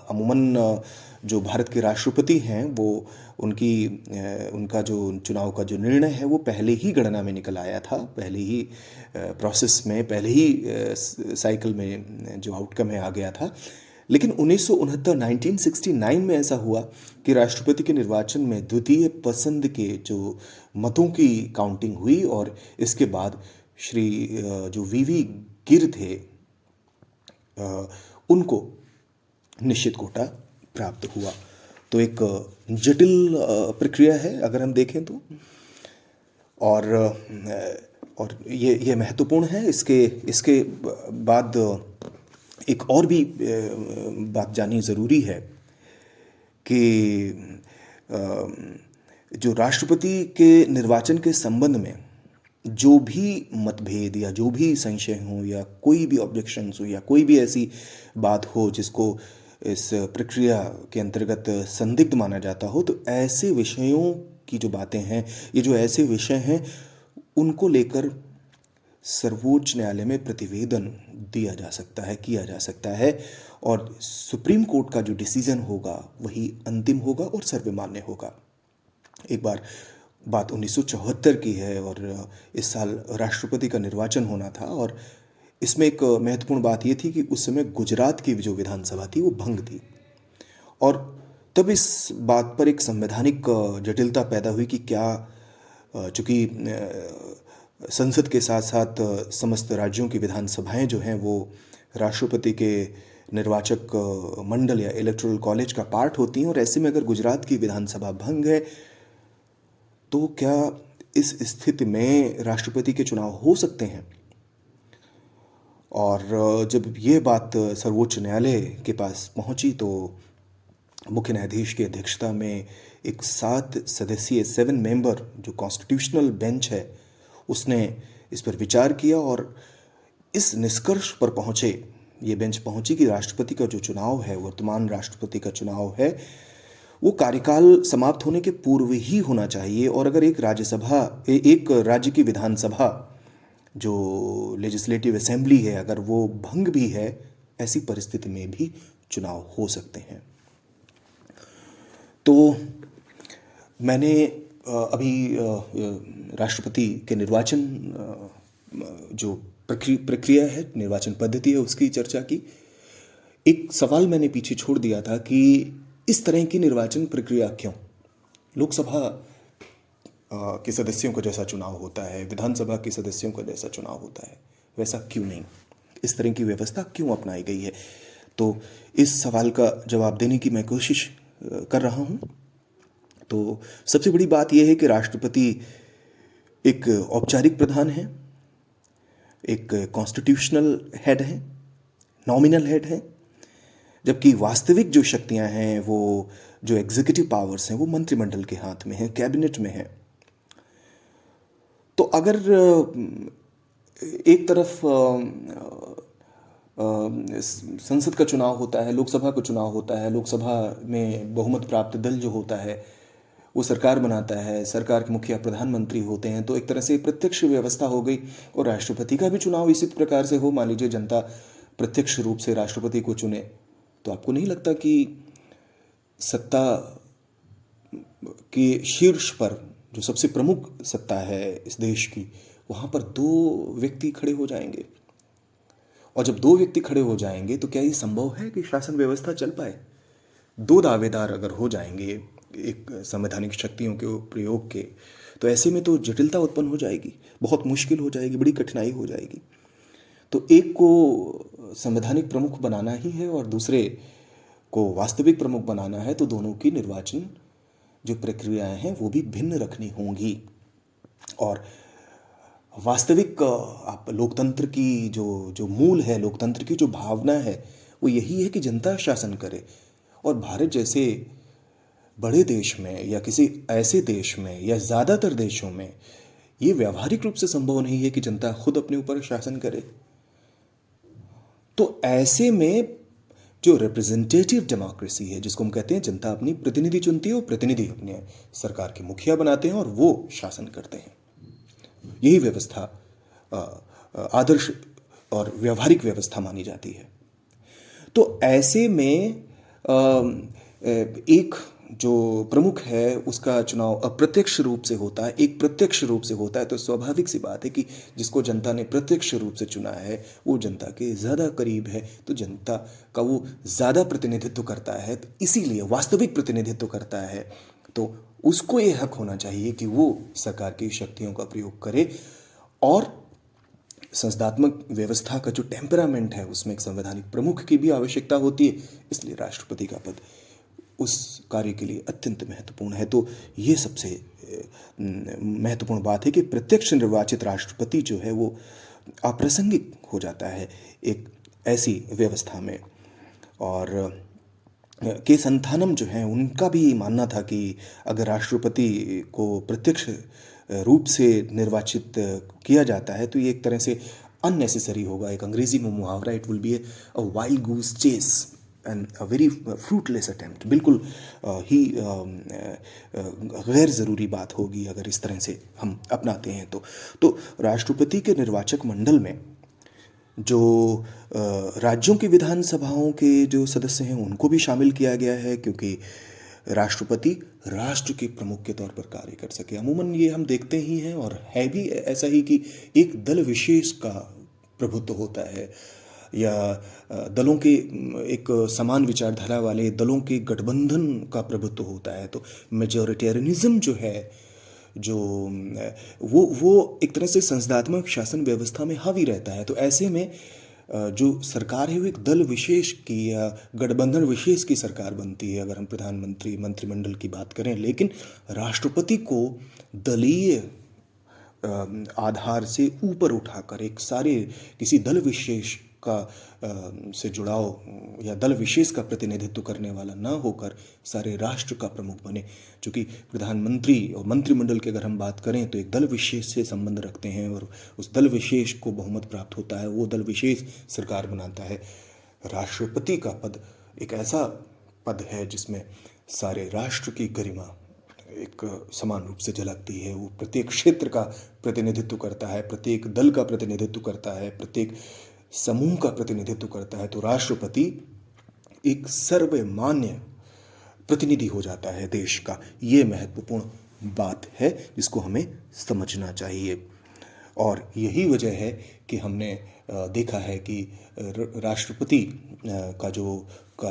अमूमन जो भारत के राष्ट्रपति हैं वो उनका जो चुनाव का जो निर्णय है वो पहले ही गणना में निकल आया था, पहले ही प्रोसेस में, पहले ही साइकिल में जो आउटकम है आ गया था। लेकिन 1969 में ऐसा हुआ कि राष्ट्रपति के निर्वाचन में द्वितीय पसंद के जो मतों की काउंटिंग हुई और इसके बाद श्री जो वीवी गिर थे उनको निश्चित कोटा प्राप्त हुआ। तो एक जटिल प्रक्रिया है अगर हम देखें तो। और ये महत्वपूर्ण है। इसके बाद एक और भी बात जाननी ज़रूरी है कि जो राष्ट्रपति के निर्वाचन के संबंध में जो भी मतभेद या जो भी संशय हो या कोई भी ऑब्जेक्शंस हो या कोई भी ऐसी बात हो जिसको इस प्रक्रिया के अंतर्गत संदिग्ध माना जाता हो, तो ऐसे विषयों की जो बातें हैं, ये जो ऐसे विषय हैं, उनको लेकर सर्वोच्च न्यायालय में प्रतिवेदन दिया जा सकता है, किया जा सकता है, और सुप्रीम कोर्ट का जो डिसीजन होगा वही अंतिम होगा और सर्वमान्य होगा। एक बार बात 1974 की है और इस साल राष्ट्रपति का निर्वाचन होना था, और इसमें एक महत्वपूर्ण बात ये थी कि उस समय गुजरात की जो विधानसभा थी वो भंग थी, और तब इस बात पर एक संवैधानिक जटिलता पैदा हुई कि क्या, चूँकि संसद के साथ साथ समस्त राज्यों की विधानसभाएं जो हैं वो राष्ट्रपति के निर्वाचक मंडल या इलेक्टोरल कॉलेज का पार्ट होती हैं, और ऐसे में अगर गुजरात की विधानसभा भंग है तो क्या इस स्थिति में राष्ट्रपति के चुनाव हो सकते हैं। और जब ये बात सर्वोच्च न्यायालय के पास पहुंची तो मुख्य न्यायाधीश की अध्यक्षता में एक 7 सदस्यीय 7 मेंबर जो कॉन्स्टिट्यूशनल बेंच है उसने इस पर विचार किया और इस निष्कर्ष पर पहुंचे, ये बेंच पहुंची कि राष्ट्रपति का जो चुनाव है, वर्तमान राष्ट्रपति का चुनाव है, वो कार्यकाल समाप्त होने के पूर्व ही होना चाहिए। और अगर एक राज्य की विधानसभा जो लेजिस्लेटिव असेंबली है, अगर वो भंग भी है, ऐसी परिस्थिति में भी चुनाव हो सकते हैं। तो मैंने अभी राष्ट्रपति के निर्वाचन जो प्रक्रिया है, निर्वाचन पद्धति है, उसकी चर्चा की। एक सवाल मैंने पीछे छोड़ दिया था कि इस तरह की निर्वाचन प्रक्रिया क्यों? लोकसभा के सदस्यों का जैसा चुनाव होता है, विधानसभा के सदस्यों का जैसा चुनाव होता है, वैसा क्यों नहीं? इस तरह की व्यवस्था क्यों अपनाई गई है? तो इस सवाल का जवाब देने की मैं कोशिश कर रहा हूँ। तो सबसे बड़ी बात यह है कि राष्ट्रपति एक औपचारिक प्रधान है, एक कॉन्स्टिट्यूशनल हेड है, नॉमिनल हेड है, जबकि वास्तविक जो शक्तियां हैं, वो जो एग्जीक्यूटिव पावर्स हैं, वो मंत्रिमंडल के हाथ में है, कैबिनेट में है। तो अगर एक तरफ संसद का चुनाव होता है, लोकसभा का चुनाव होता है, लोकसभा में बहुमत प्राप्त दल जो होता है वो सरकार बनाता है, सरकार के मुखिया प्रधानमंत्री होते हैं, तो एक तरह से प्रत्यक्ष व्यवस्था हो गई। और राष्ट्रपति का भी चुनाव इसी प्रकार से हो, मान लीजिए जनता प्रत्यक्ष रूप से राष्ट्रपति को चुने, तो आपको नहीं लगता कि सत्ता के शीर्ष पर जो सबसे प्रमुख सत्ता है इस देश की, वहाँ पर 2 व्यक्ति खड़े हो जाएंगे? और जब 2 व्यक्ति खड़े हो जाएंगे तो क्या ये संभव है कि शासन व्यवस्था चल पाए? 2 दावेदार अगर हो जाएंगे एक संवैधानिक शक्तियों के प्रयोग के, तो ऐसे में तो जटिलता उत्पन्न हो जाएगी, बहुत मुश्किल हो जाएगी, बड़ी कठिनाई हो जाएगी। तो एक को संवैधानिक प्रमुख बनाना ही है और दूसरे को वास्तविक प्रमुख बनाना है, तो दोनों की निर्वाचन जो प्रक्रियाएं हैं वो भी भिन्न रखनी होंगी। और वास्तविक आप लोकतंत्र की जो मूल है, लोकतंत्र की जो भावना है, वो यही है कि जनता शासन करे। और भारत जैसे बड़े देश में या किसी ऐसे देश में या ज़्यादातर देशों में ये व्यावहारिक रूप से संभव नहीं है कि जनता खुद अपने ऊपर शासन करे। तो ऐसे में जो रिप्रेजेंटेटिव डेमोक्रेसी है, जिसको हम कहते हैं जनता अपनी प्रतिनिधि चुनती है और प्रतिनिधि अपने सरकार के मुखिया बनाते हैं और वो शासन करते हैं, यही व्यवस्था आदर्श और व्यावहारिक व्यवस्था मानी जाती है। तो ऐसे में एक जो प्रमुख है उसका चुनाव अप्रत्यक्ष रूप से होता है, एक प्रत्यक्ष रूप से होता है। तो स्वाभाविक सी बात है कि जिसको जनता ने प्रत्यक्ष रूप से चुना है वो जनता के ज़्यादा करीब है, तो जनता का वो ज़्यादा प्रतिनिधित्व करता है, तो इसीलिए वास्तविक प्रतिनिधित्व करता है। तो उसको ये हक होना चाहिए कि वो सरकार की शक्तियों का प्रयोग करे। और संसदात्मक व्यवस्था का जो टेम्परामेंट है उसमें एक संवैधानिक प्रमुख की भी आवश्यकता होती है, इसलिए राष्ट्रपति का पद उस कार्य के लिए अत्यंत महत्वपूर्ण है। तो ये सबसे महत्वपूर्ण बात है कि प्रत्यक्ष निर्वाचित राष्ट्रपति जो है वो अप्रासंगिक हो जाता है एक ऐसी व्यवस्था में। और के संथानम जो हैं उनका भी मानना था कि अगर राष्ट्रपति को प्रत्यक्ष रूप से निर्वाचित किया जाता है तो ये एक तरह से अननेसेसरी होगा। एक अंग्रेजी में मुहावरा, it will be a wild goose chase and a very fruitless attempt. बिल्कुल ही गैर ज़रूरी बात होगी अगर इस तरह से हम अपनाते हैं तो राष्ट्रपति के निर्वाचक मंडल में जो राज्यों की विधानसभाओं के जो सदस्य हैं उनको भी शामिल किया गया है, क्योंकि राष्ट्रपति राष्ट्र के प्रमुख के तौर पर कार्य कर सके। अमूमन ये हम देखते ही हैं और है भी ऐसा ही कि एक दल विशेष का प्रभुत्व होता है या दलों के एक समान विचारधारा वाले दलों के गठबंधन का प्रभुत्व होता है। तो मेजॉरिटेरियनिज्म जो है जो वो एक तरह से संसदात्मक शासन व्यवस्था में हावी रहता है। तो ऐसे में जो सरकार है वो एक दल विशेष की या गठबंधन विशेष की सरकार बनती है अगर हम प्रधानमंत्री मंत्रिमंडल की बात करें। लेकिन राष्ट्रपति को दलीय आधार से ऊपर उठाकर एक सारे किसी दल विशेष का से जुड़ाव या दल विशेष का प्रतिनिधित्व करने वाला ना होकर सारे राष्ट्र का प्रमुख बने। चूँकि प्रधानमंत्री और मंत्रिमंडल की अगर हम बात करें तो एक दल विशेष से संबंध रखते हैं और उस दल विशेष को बहुमत प्राप्त होता है, वो दल विशेष सरकार बनाता है। राष्ट्रपति का पद एक ऐसा पद है जिसमें सारे राष्ट्र की गरिमा एक समान रूप से झलकती है। वो प्रत्येक क्षेत्र का प्रतिनिधित्व करता है, प्रत्येक दल का प्रतिनिधित्व करता है, प्रत्येक समूह का प्रतिनिधित्व करता है। तो राष्ट्रपति एक सर्वमान्य प्रतिनिधि हो जाता है देश का। ये महत्वपूर्ण बात है जिसको हमें समझना चाहिए। और यही वजह है कि हमने देखा है कि राष्ट्रपति का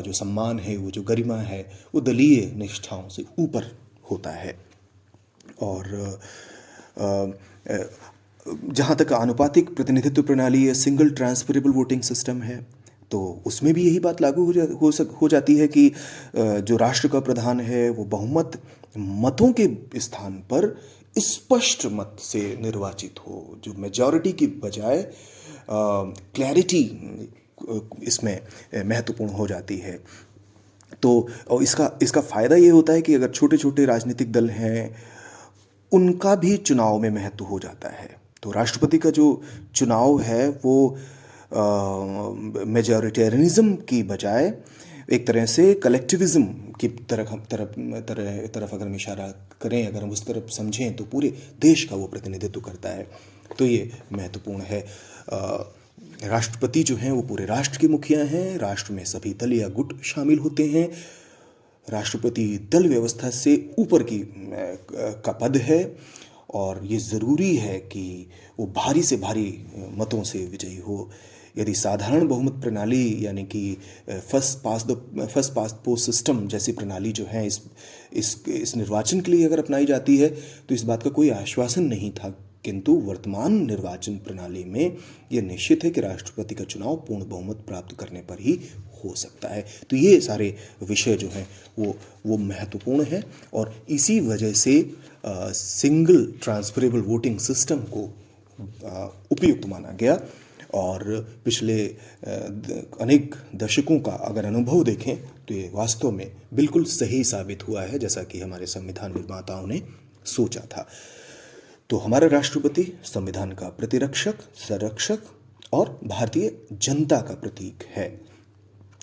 जो सम्मान है, वो जो गरिमा है, वो दलीय निष्ठाओं से ऊपर होता है। और जहाँ तक आनुपातिक प्रतिनिधित्व प्रणाली या सिंगल ट्रांसफरेबल वोटिंग सिस्टम है तो उसमें भी यही बात लागू हो जाती है कि जो राष्ट्र का प्रधान है वो बहुमत मतों के स्थान पर स्पष्ट मत से निर्वाचित हो, जो मेजॉरिटी की बजाय क्लैरिटी इसमें महत्वपूर्ण हो जाती है। तो और इसका फ़ायदा ये होता है कि अगर छोटे छोटे राजनीतिक दल हैं उनका भी चुनाव में महत्व हो जाता है। तो राष्ट्रपति का जो चुनाव है वो मेजॉरिटेरियनिज्म की बजाय एक तरह से कलेक्टिविज्म की तरफ अगर हम इशारा करें, अगर हम उस तरफ समझें तो पूरे देश का वो प्रतिनिधित्व करता है। तो ये महत्वपूर्ण है। राष्ट्रपति जो हैं वो पूरे राष्ट्र के मुखिया हैं। राष्ट्र में सभी दल या गुट शामिल होते हैं। राष्ट्रपति दल व्यवस्था से ऊपर का पद है और ये ज़रूरी है कि वो भारी से भारी मतों से विजयी हो। यदि साधारण बहुमत प्रणाली यानी कि फर्स्ट पास्ट पोस्ट सिस्टम जैसी प्रणाली जो है इस निर्वाचन के लिए अगर अपनाई जाती है तो इस बात का कोई आश्वासन नहीं था, किंतु वर्तमान निर्वाचन प्रणाली में यह निश्चित है कि राष्ट्रपति का चुनाव पूर्ण बहुमत प्राप्त करने पर ही हो सकता है। तो ये सारे विषय जो हैं वो महत्वपूर्ण हैं और इसी वजह से सिंगल ट्रांसफरेबल वोटिंग सिस्टम को उपयुक्त माना गया। और पिछले अनेक दशकों का अगर अनुभव देखें तो ये वास्तव में बिल्कुल सही साबित हुआ है, जैसा कि हमारे संविधान निर्माताओं ने सोचा था। तो हमारा राष्ट्रपति संविधान का प्रतिरक्षक, संरक्षक और भारतीय जनता का प्रतीक है,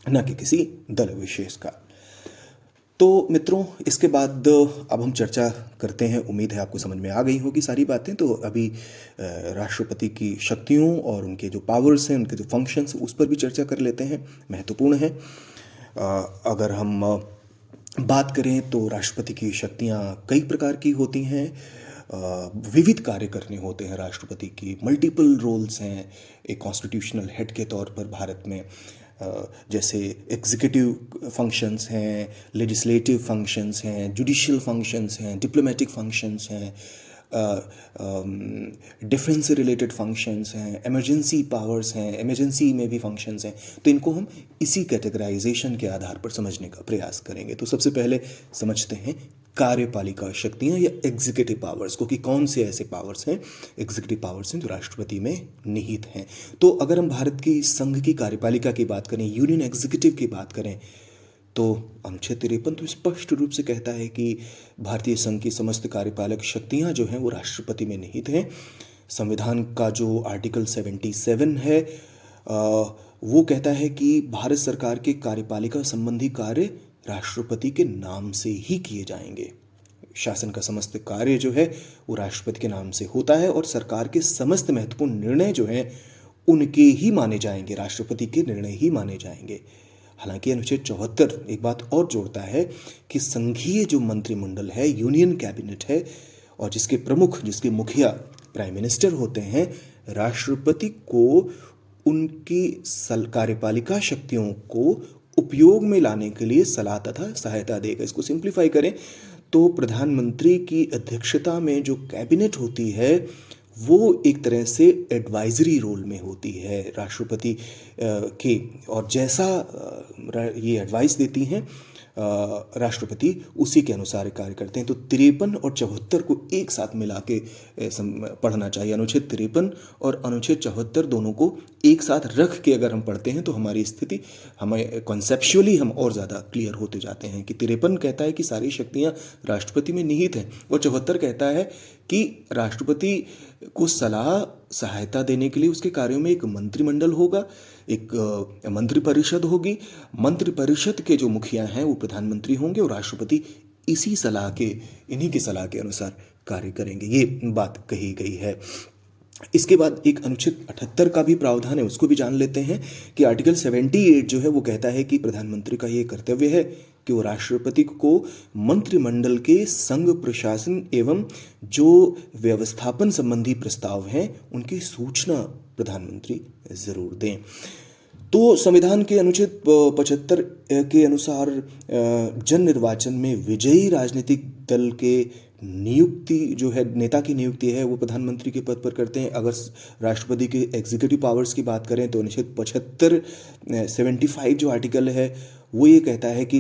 न कि किसी दल विशेष का। तो मित्रों, इसके बाद अब हम चर्चा करते हैं। उम्मीद है आपको समझ में आ गई होगी सारी बातें। तो अभी राष्ट्रपति की शक्तियों और उनके जो पावर्स हैं, उनके जो फंक्शंस, उस पर भी चर्चा कर लेते हैं, महत्वपूर्ण है। अगर हम बात करें तो राष्ट्रपति की शक्तियाँ कई प्रकार की होती हैं, विविध कार्य करने होते हैं राष्ट्रपति की, मल्टीपल रोल्स हैं एक कॉन्स्टिट्यूशनल हेड के तौर पर भारत में। जैसे एग्जीक्यूटिव फंक्शंस हैं, लेजिस्लेटिव फंक्शंस हैं, जुडिशियल फंक्शंस हैं, डिप्लोमेटिक फंक्शंस हैं, डिफेंस से रिलेटेड फंक्शंस हैं, इमरजेंसी पावर्स हैं, इमरजेंसी में भी फंक्शंस हैं, तो इनको हम इसी कैटेगराइजेशन के आधार पर समझने का प्रयास करेंगे। तो सबसे पहले समझते हैं कार्यपालिका शक्तियाँ या एग्जीक्यूटिव पावर्स को, कि कौन से ऐसे पावर्स हैं, एग्जीक्यूटिव पावर्स हैं जो राष्ट्रपति में निहित हैं। तो अगर हम भारत की संघ की कार्यपालिका की बात करें, यूनियन एग्जीक्यूटिव की बात करें, तो अनुच्छेद 53 तो स्पष्ट रूप से कहता है कि भारतीय संघ की समस्त कार्यपालक शक्तियां जो हैं वो राष्ट्रपति में निहित हैं। संविधान का जो आर्टिकल 77 है वो कहता है कि भारत सरकार के कार्यपालिका संबंधी कार्य राष्ट्रपति के नाम से ही किए जाएंगे। शासन का समस्त कार्य जो है वो राष्ट्रपति के नाम से होता है और सरकार के समस्त महत्वपूर्ण निर्णय जो हैं उनके ही माने जाएंगे, राष्ट्रपति के निर्णय ही माने जाएंगे। हालांकि अनुच्छेद 74 एक बात और जोड़ता है कि संघीय जो मंत्रिमंडल है, यूनियन कैबिनेट है, और जिसके प्रमुख, जिसके मुखिया प्राइम मिनिस्टर होते हैं, राष्ट्रपति को उनकी कार्यपालिका शक्तियों को उपयोग में लाने के लिए सलाह तथा सहायता देगा। इसको सिंप्लीफाई करें तो प्रधानमंत्री की अध्यक्षता में जो कैबिनेट होती है वो एक तरह से एडवाइजरी रोल में होती है राष्ट्रपति के, और जैसा ये एडवाइस देती हैं राष्ट्रपति उसी के अनुसार कार्य करते हैं। तो 53 और 74 को एक साथ मिला के पढ़ना चाहिए। अनुच्छेद 53 और अनुच्छेद 74 दोनों को एक साथ रख के अगर हम पढ़ते हैं तो हमारी स्थिति, हमें कॉन्सेप्चुअली हम और ज़्यादा क्लियर होते जाते हैं कि 53 कहता है कि सारी शक्तियाँ राष्ट्रपति में निहित हैं, और 74 कहता है कि राष्ट्रपति को सलाह सहायता देने के लिए उसके कार्यों में एक मंत्रिमंडल होगा, एक मंत्रिपरिषद होगी। मंत्रिपरिषद के जो मुखिया हैं वो प्रधानमंत्री होंगे और राष्ट्रपति इन्हीं की सलाह के अनुसार कार्य करेंगे। ये बात कही गई है। इसके बाद एक अनुच्छेद 78 का भी प्रावधान है, उसको भी जान लेते हैं कि आर्टिकल 78 जो है वो कहता है कि प्रधानमंत्री का ये कर्तव्य है कि वो राष्ट्रपति को मंत्रिमंडल के संघ प्रशासन एवं जो व्यवस्थापन संबंधी प्रस्ताव हैं उनकी सूचना प्रधानमंत्री जरूर दें। तो संविधान के अनुच्छेद 75 के अनुसार जन निर्वाचन में विजयी राजनीतिक दल के नियुक्ति जो है, नेता की नियुक्ति है, वो प्रधानमंत्री के पद पर करते हैं। अगर राष्ट्रपति के एग्जीक्यूटिव पावर्स की बात करें तो अनुच्छेद 75 जो आर्टिकल है वो ये कहता है कि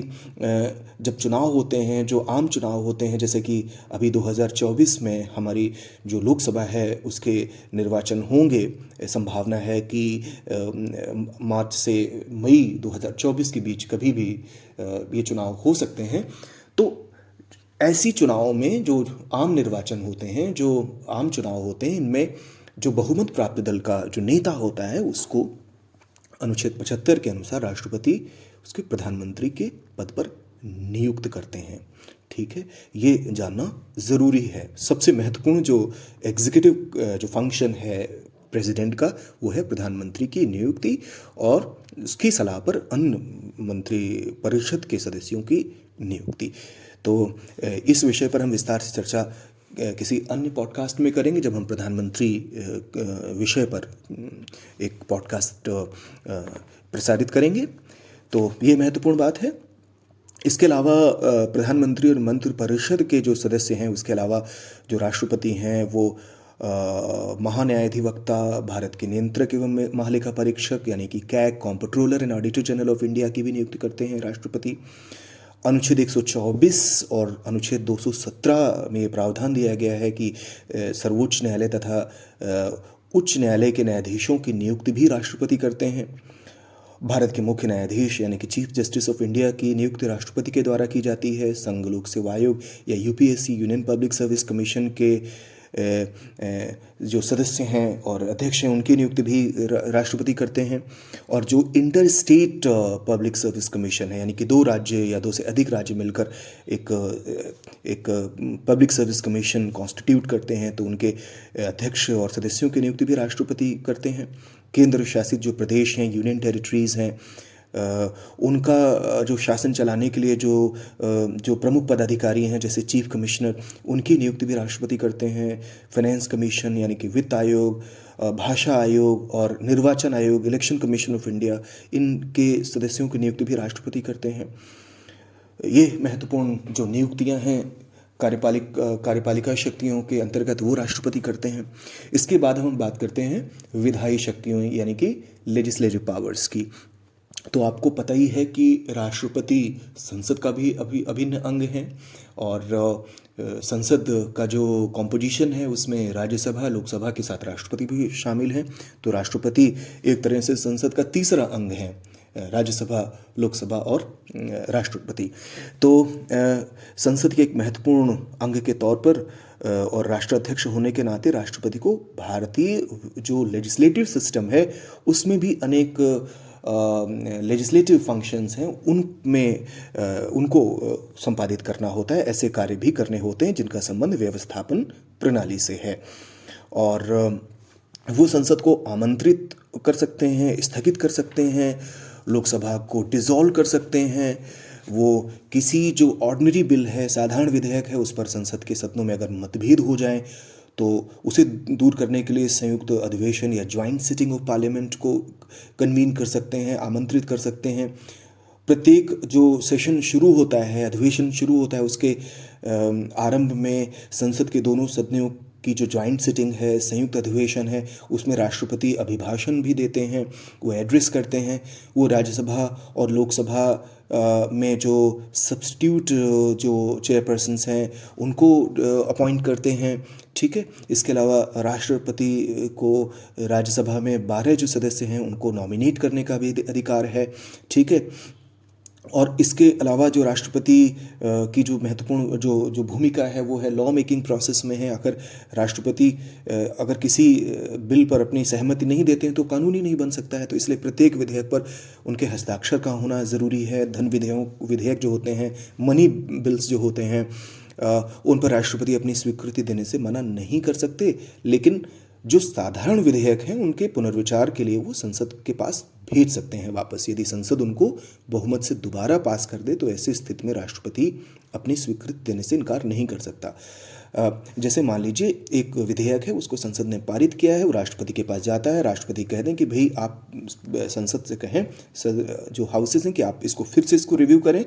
जब चुनाव होते हैं, जो आम चुनाव होते हैं, जैसे कि अभी 2024 में हमारी जो लोकसभा है उसके निर्वाचन होंगे, संभावना है कि मार्च से मई 2024 के बीच कभी भी ये चुनाव हो सकते हैं। तो ऐसी चुनावों में जो आम निर्वाचन होते हैं, जो आम चुनाव होते हैं, इनमें जो बहुमत प्राप्त दल का जो नेता होता है उसको अनुच्छेद 75 के अनुसार राष्ट्रपति उसके प्रधानमंत्री के पद पर नियुक्त करते हैं। ठीक है, ये जानना ज़रूरी है। सबसे महत्वपूर्ण जो एग्जीक्यूटिव जो फंक्शन है प्रेसिडेंट का वो है प्रधानमंत्री की नियुक्ति और उसकी सलाह पर अन्य मंत्री परिषद के सदस्यों की नियुक्ति। तो इस विषय पर हम विस्तार से चर्चा किसी अन्य पॉडकास्ट में करेंगे जब हम प्रधानमंत्री विषय पर एक पॉडकास्ट प्रसारित करेंगे। तो ये महत्वपूर्ण बात है। इसके अलावा प्रधानमंत्री और मंत्रिपरिषद के जो सदस्य हैं, उसके अलावा जो राष्ट्रपति हैं वो महान्यायाधिवक्ता, भारत के नियंत्रक एवं महालेखा परीक्षक यानी कि CAG, comptroller and auditor general of India की भी नियुक्ति करते हैं राष्ट्रपति। अनुच्छेद 124 और अनुच्छेद 217 में ये प्रावधान दिया गया है कि सर्वोच्च न्यायालय तथा उच्च न्यायालय के न्यायाधीशों की नियुक्ति भी राष्ट्रपति करते हैं। भारत के मुख्य न्यायाधीश यानी कि चीफ जस्टिस ऑफ इंडिया की नियुक्ति राष्ट्रपति के द्वारा की जाती है। संघ लोक सेवा आयोग या UPSC, union public service commission के जो सदस्य हैं और अध्यक्ष हैं उनकी नियुक्ति भी राष्ट्रपति करते हैं। और जो inter state public service commission है यानी कि 2 राज्य या 2 से अधिक राज्य मिलकर एक पब्लिक सर्विस कमीशन कॉन्स्टिट्यूट करते हैं, तो उनके अध्यक्ष और सदस्यों की नियुक्ति भी राष्ट्रपति करते हैं। केंद्र शासित जो प्रदेश हैं, यूनियन टेरिटरीज़ हैं, उनका जो शासन चलाने के लिए जो प्रमुख पदाधिकारी हैं जैसे चीफ कमिश्नर, उनकी नियुक्ति भी राष्ट्रपति करते हैं। फाइनेंस कमीशन यानी कि वित्त आयोग, भाषा आयोग और निर्वाचन आयोग, इलेक्शन कमीशन ऑफ इंडिया, इनके सदस्यों की नियुक्ति भी राष्ट्रपति करते हैं। ये महत्वपूर्ण जो नियुक्तियां हैं कार्यपालिका शक्तियों के अंतर्गत वो राष्ट्रपति करते हैं। इसके बाद हम बात करते हैं विधायी शक्तियों यानी कि लेजिस्लेटिव पावर्स की। तो आपको पता ही है कि राष्ट्रपति संसद का भी अभिन्न अंग है, और संसद का जो कॉम्पोजिशन है उसमें राज्यसभा लोकसभा के साथ राष्ट्रपति भी शामिल हैं। तो राष्ट्रपति एक तरह से संसद का तीसरा अंग है, राज्यसभा लोकसभा और राष्ट्रपति। तो संसद के एक महत्वपूर्ण अंग के तौर पर और राष्ट्राध्यक्ष होने के नाते राष्ट्रपति को भारतीय जो लेजिस्लेटिव सिस्टम है उसमें भी अनेक लेजिस्लेटिव फंक्शंस हैं उनमें उनको संपादित करना होता है। ऐसे कार्य भी करने होते हैं जिनका संबंध व्यवस्थापन प्रणाली से है, और वो संसद को आमंत्रित कर सकते हैं, स्थगित कर सकते हैं, लोकसभा को डिसॉल्व कर सकते हैं। वो किसी जो ऑर्डिनरी बिल है, साधारण विधेयक है, उस पर संसद के सदनों में अगर मतभेद हो जाए तो उसे दूर करने के लिए संयुक्त अधिवेशन या ज्वाइंट सिटिंग ऑफ पार्लियामेंट को कन्वीन कर सकते हैं, आमंत्रित कर सकते हैं। प्रत्येक जो सेशन शुरू होता है, अधिवेशन शुरू होता है, उसके आरंभ में संसद के दोनों सदनों की जो ज्वाइंट सिटिंग है, संयुक्त अधिवेशन है, उसमें राष्ट्रपति अभिभाषण भी देते हैं, वो एड्रेस करते हैं। वो राज्यसभा और लोकसभा में जो सब्स्टिट्यूट जो चेयरपर्सन्स हैं उनको अपॉइंट करते हैं, ठीक है। इसके अलावा राष्ट्रपति को राज्यसभा में 12 जो सदस्य हैं उनको नॉमिनेट करने का भी अधिकार है, ठीक है। और इसके अलावा जो राष्ट्रपति की जो महत्वपूर्ण जो भूमिका है वो है लॉ मेकिंग प्रोसेस में है। अगर राष्ट्रपति अगर किसी बिल पर अपनी सहमति नहीं देते हैं तो कानूनी नहीं बन सकता है। तो इसलिए प्रत्येक विधेयक पर उनके हस्ताक्षर का होना ज़रूरी है। धन विधेयक जो होते हैं, मनी बिल्स जो होते हैं, उन पर राष्ट्रपति अपनी स्वीकृति देने से मना नहीं कर सकते। लेकिन जो साधारण विधेयक हैं उनके पुनर्विचार के लिए वो संसद के पास भेज सकते हैं वापस। यदि संसद उनको बहुमत से दोबारा पास कर दे तो ऐसी स्थिति में राष्ट्रपति अपनी स्वीकृति देने से इनकार नहीं कर सकता। जैसे मान लीजिए एक विधेयक है, उसको संसद ने पारित किया है, वो राष्ट्रपति के पास जाता है। राष्ट्रपति कह दें कि भाई आप संसद से कहें, जो हाउसेस हैं, कि आप इसको फिर से इसको रिव्यू करें,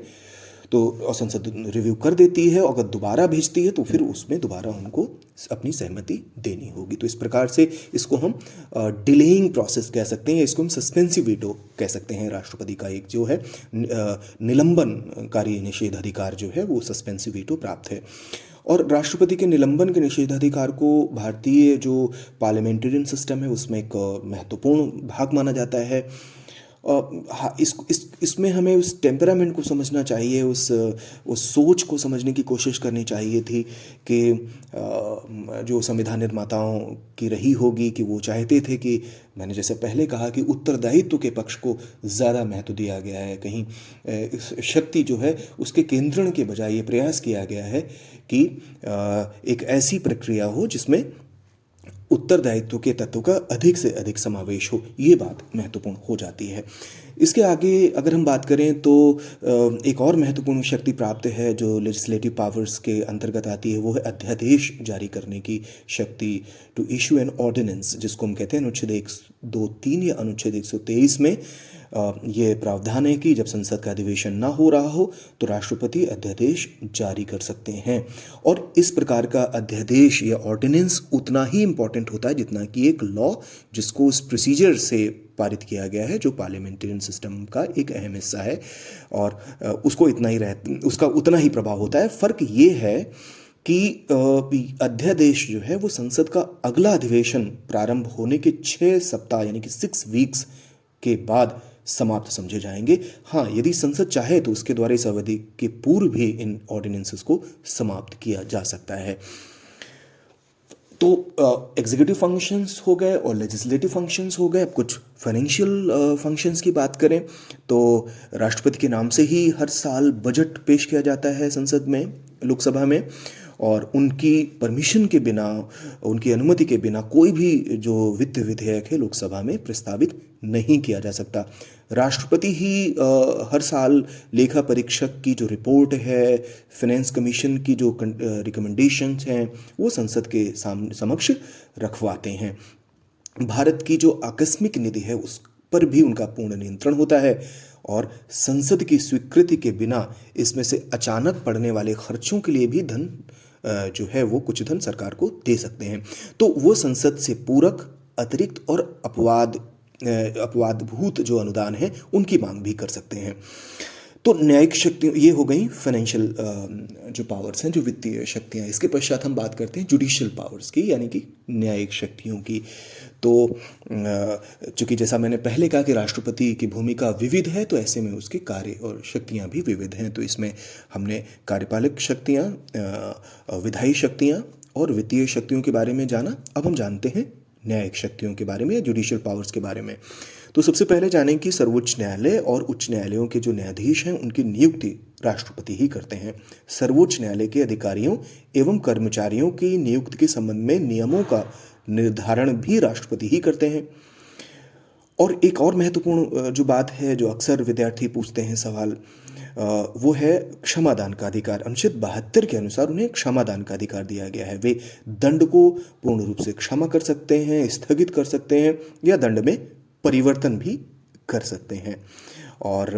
तो संसद रिव्यू कर देती है। अगर दोबारा भेजती है तो फिर उसमें दोबारा उनको अपनी सहमति देनी होगी। तो इस प्रकार से इसको हम डिलेइंग प्रोसेस कह सकते हैं, इसको हम सस्पेंसिव वीटो कह सकते हैं। राष्ट्रपति का एक जो है निलंबनकारी निषेधाधिकार जो है वो सस्पेंसिव वीटो प्राप्त है। और राष्ट्रपति के निलंबन के निषेधाधिकार को भारतीय जो पार्लियामेंटेरियन सिस्टम है उसमें एक महत्वपूर्ण भाग माना जाता है। हाँ, इसमें हमें उस टेम्परामेंट को समझना चाहिए, उस सोच को समझने की कोशिश करनी चाहिए थी कि जो संविधान निर्माताओं की रही होगी कि वो चाहते थे कि, मैंने जैसे पहले कहा कि उत्तरदायित्व के पक्ष को ज़्यादा महत्व दिया गया है। कहीं शक्ति जो है उसके केंद्रण के बजाय ये प्रयास किया गया है कि एक ऐसी प्रक्रिया हो जिसमें उत्तरदायित्व के तत्व का अधिक से अधिक समावेश हो। ये बात महत्वपूर्ण हो जाती है। इसके आगे अगर हम बात करें तो एक और महत्वपूर्ण शक्ति प्राप्त है जो लेजिस्लेटिव पावर्स के अंतर्गत आती है, वो है अध्यादेश जारी करने की शक्ति, टू इशू एन ऑर्डिनेंस, जिसको हम कहते हैं अनुच्छेद 123 या अनुच्छेद 123 में ये प्रावधान है कि जब संसद का अधिवेशन ना हो रहा हो तो राष्ट्रपति अध्यादेश जारी कर सकते हैं। और इस प्रकार का अध्यादेश या ऑर्डिनेंस उतना ही इम्पॉर्टेंट होता है जितना कि एक लॉ जिसको उस प्रोसीजर से पारित किया गया है, जो पार्लियामेंटेरियन सिस्टम का एक अहम हिस्सा है, और उसको उसका उतना ही प्रभाव होता है। फ़र्क ये है कि अध्यादेश जो है वो संसद का अगला अधिवेशन प्रारंभ होने के 6 सप्ताह यानी कि 6 वीक्स के बाद समाप्त समझे जाएंगे। हाँ, यदि संसद चाहे तो उसके द्वारा इस अवधि के पूर्व भी इन ऑर्डिनेंसेस को समाप्त किया जा सकता है। तो एग्जीक्यूटिव फंक्शंस हो गए और लेजिस्लेटिव फंक्शंस हो गए। अब कुछ फाइनेंशियल फंक्शंस की बात करें तो राष्ट्रपति के नाम से ही हर साल बजट पेश किया जाता है संसद में, लोकसभा में, और उनकी परमिशन के बिना, उनकी अनुमति के बिना कोई भी जो वित्त विधेयक है लोकसभा में प्रस्तावित नहीं किया जा सकता। राष्ट्रपति ही हर साल लेखा परीक्षक की जो रिपोर्ट है, फाइनेंस कमीशन की जो रिकमेंडेशंस हैं, वो संसद के समक्ष रखवाते हैं। भारत की जो आकस्मिक निधि है उस पर भी उनका पूर्ण नियंत्रण होता है, और संसद की स्वीकृति के बिना इसमें से अचानक पड़ने वाले खर्चों के लिए भी धन जो है वो कुछ धन सरकार को दे सकते हैं। तो वो संसद से पूरक, अतिरिक्त और अपवादभूत जो अनुदान है उनकी मांग भी कर सकते हैं। तो न्यायिक शक्तियों, ये हो गई फाइनेंशियल जो पावर्स हैं, जो वित्तीय शक्तियां। इसके पश्चात हम बात करते हैं जुडिशियल पावर्स की, यानी कि न्यायिक शक्तियों की। तो चूंकि जैसा मैंने पहले कहा कि राष्ट्रपति की भूमिका विविध है, तो ऐसे में उसके कार्य और शक्तियां भी विविध हैं। तो इसमें हमने कार्यपालक शक्तियां, विधायी शक्तियां और वित्तीय शक्तियों के बारे में जाना। अब हम जानते हैं न्यायिक शक्तियों के बारे में या जुडिशियल पावर्स के बारे में। तो सबसे पहले जानें कि सर्वोच्च न्यायालय और उच्च न्यायालयों के जो न्यायाधीश हैं उनकी नियुक्ति राष्ट्रपति ही करते हैं। सर्वोच्च न्यायालय के अधिकारियों एवं कर्मचारियों की नियुक्ति के संबंध में नियमों का निर्धारण भी राष्ट्रपति ही करते हैं। और एक और महत्वपूर्ण जो बात है, जो अक्सर विद्यार्थी पूछते हैं सवाल, वो है क्षमादान का अधिकार। अनुच्छेद 72 के अनुसार उन्हें क्षमादान का अधिकार दिया गया है। वे दंड को पूर्ण रूप से क्षमा कर सकते हैं, स्थगित कर सकते हैं या दंड में परिवर्तन भी कर सकते हैं। और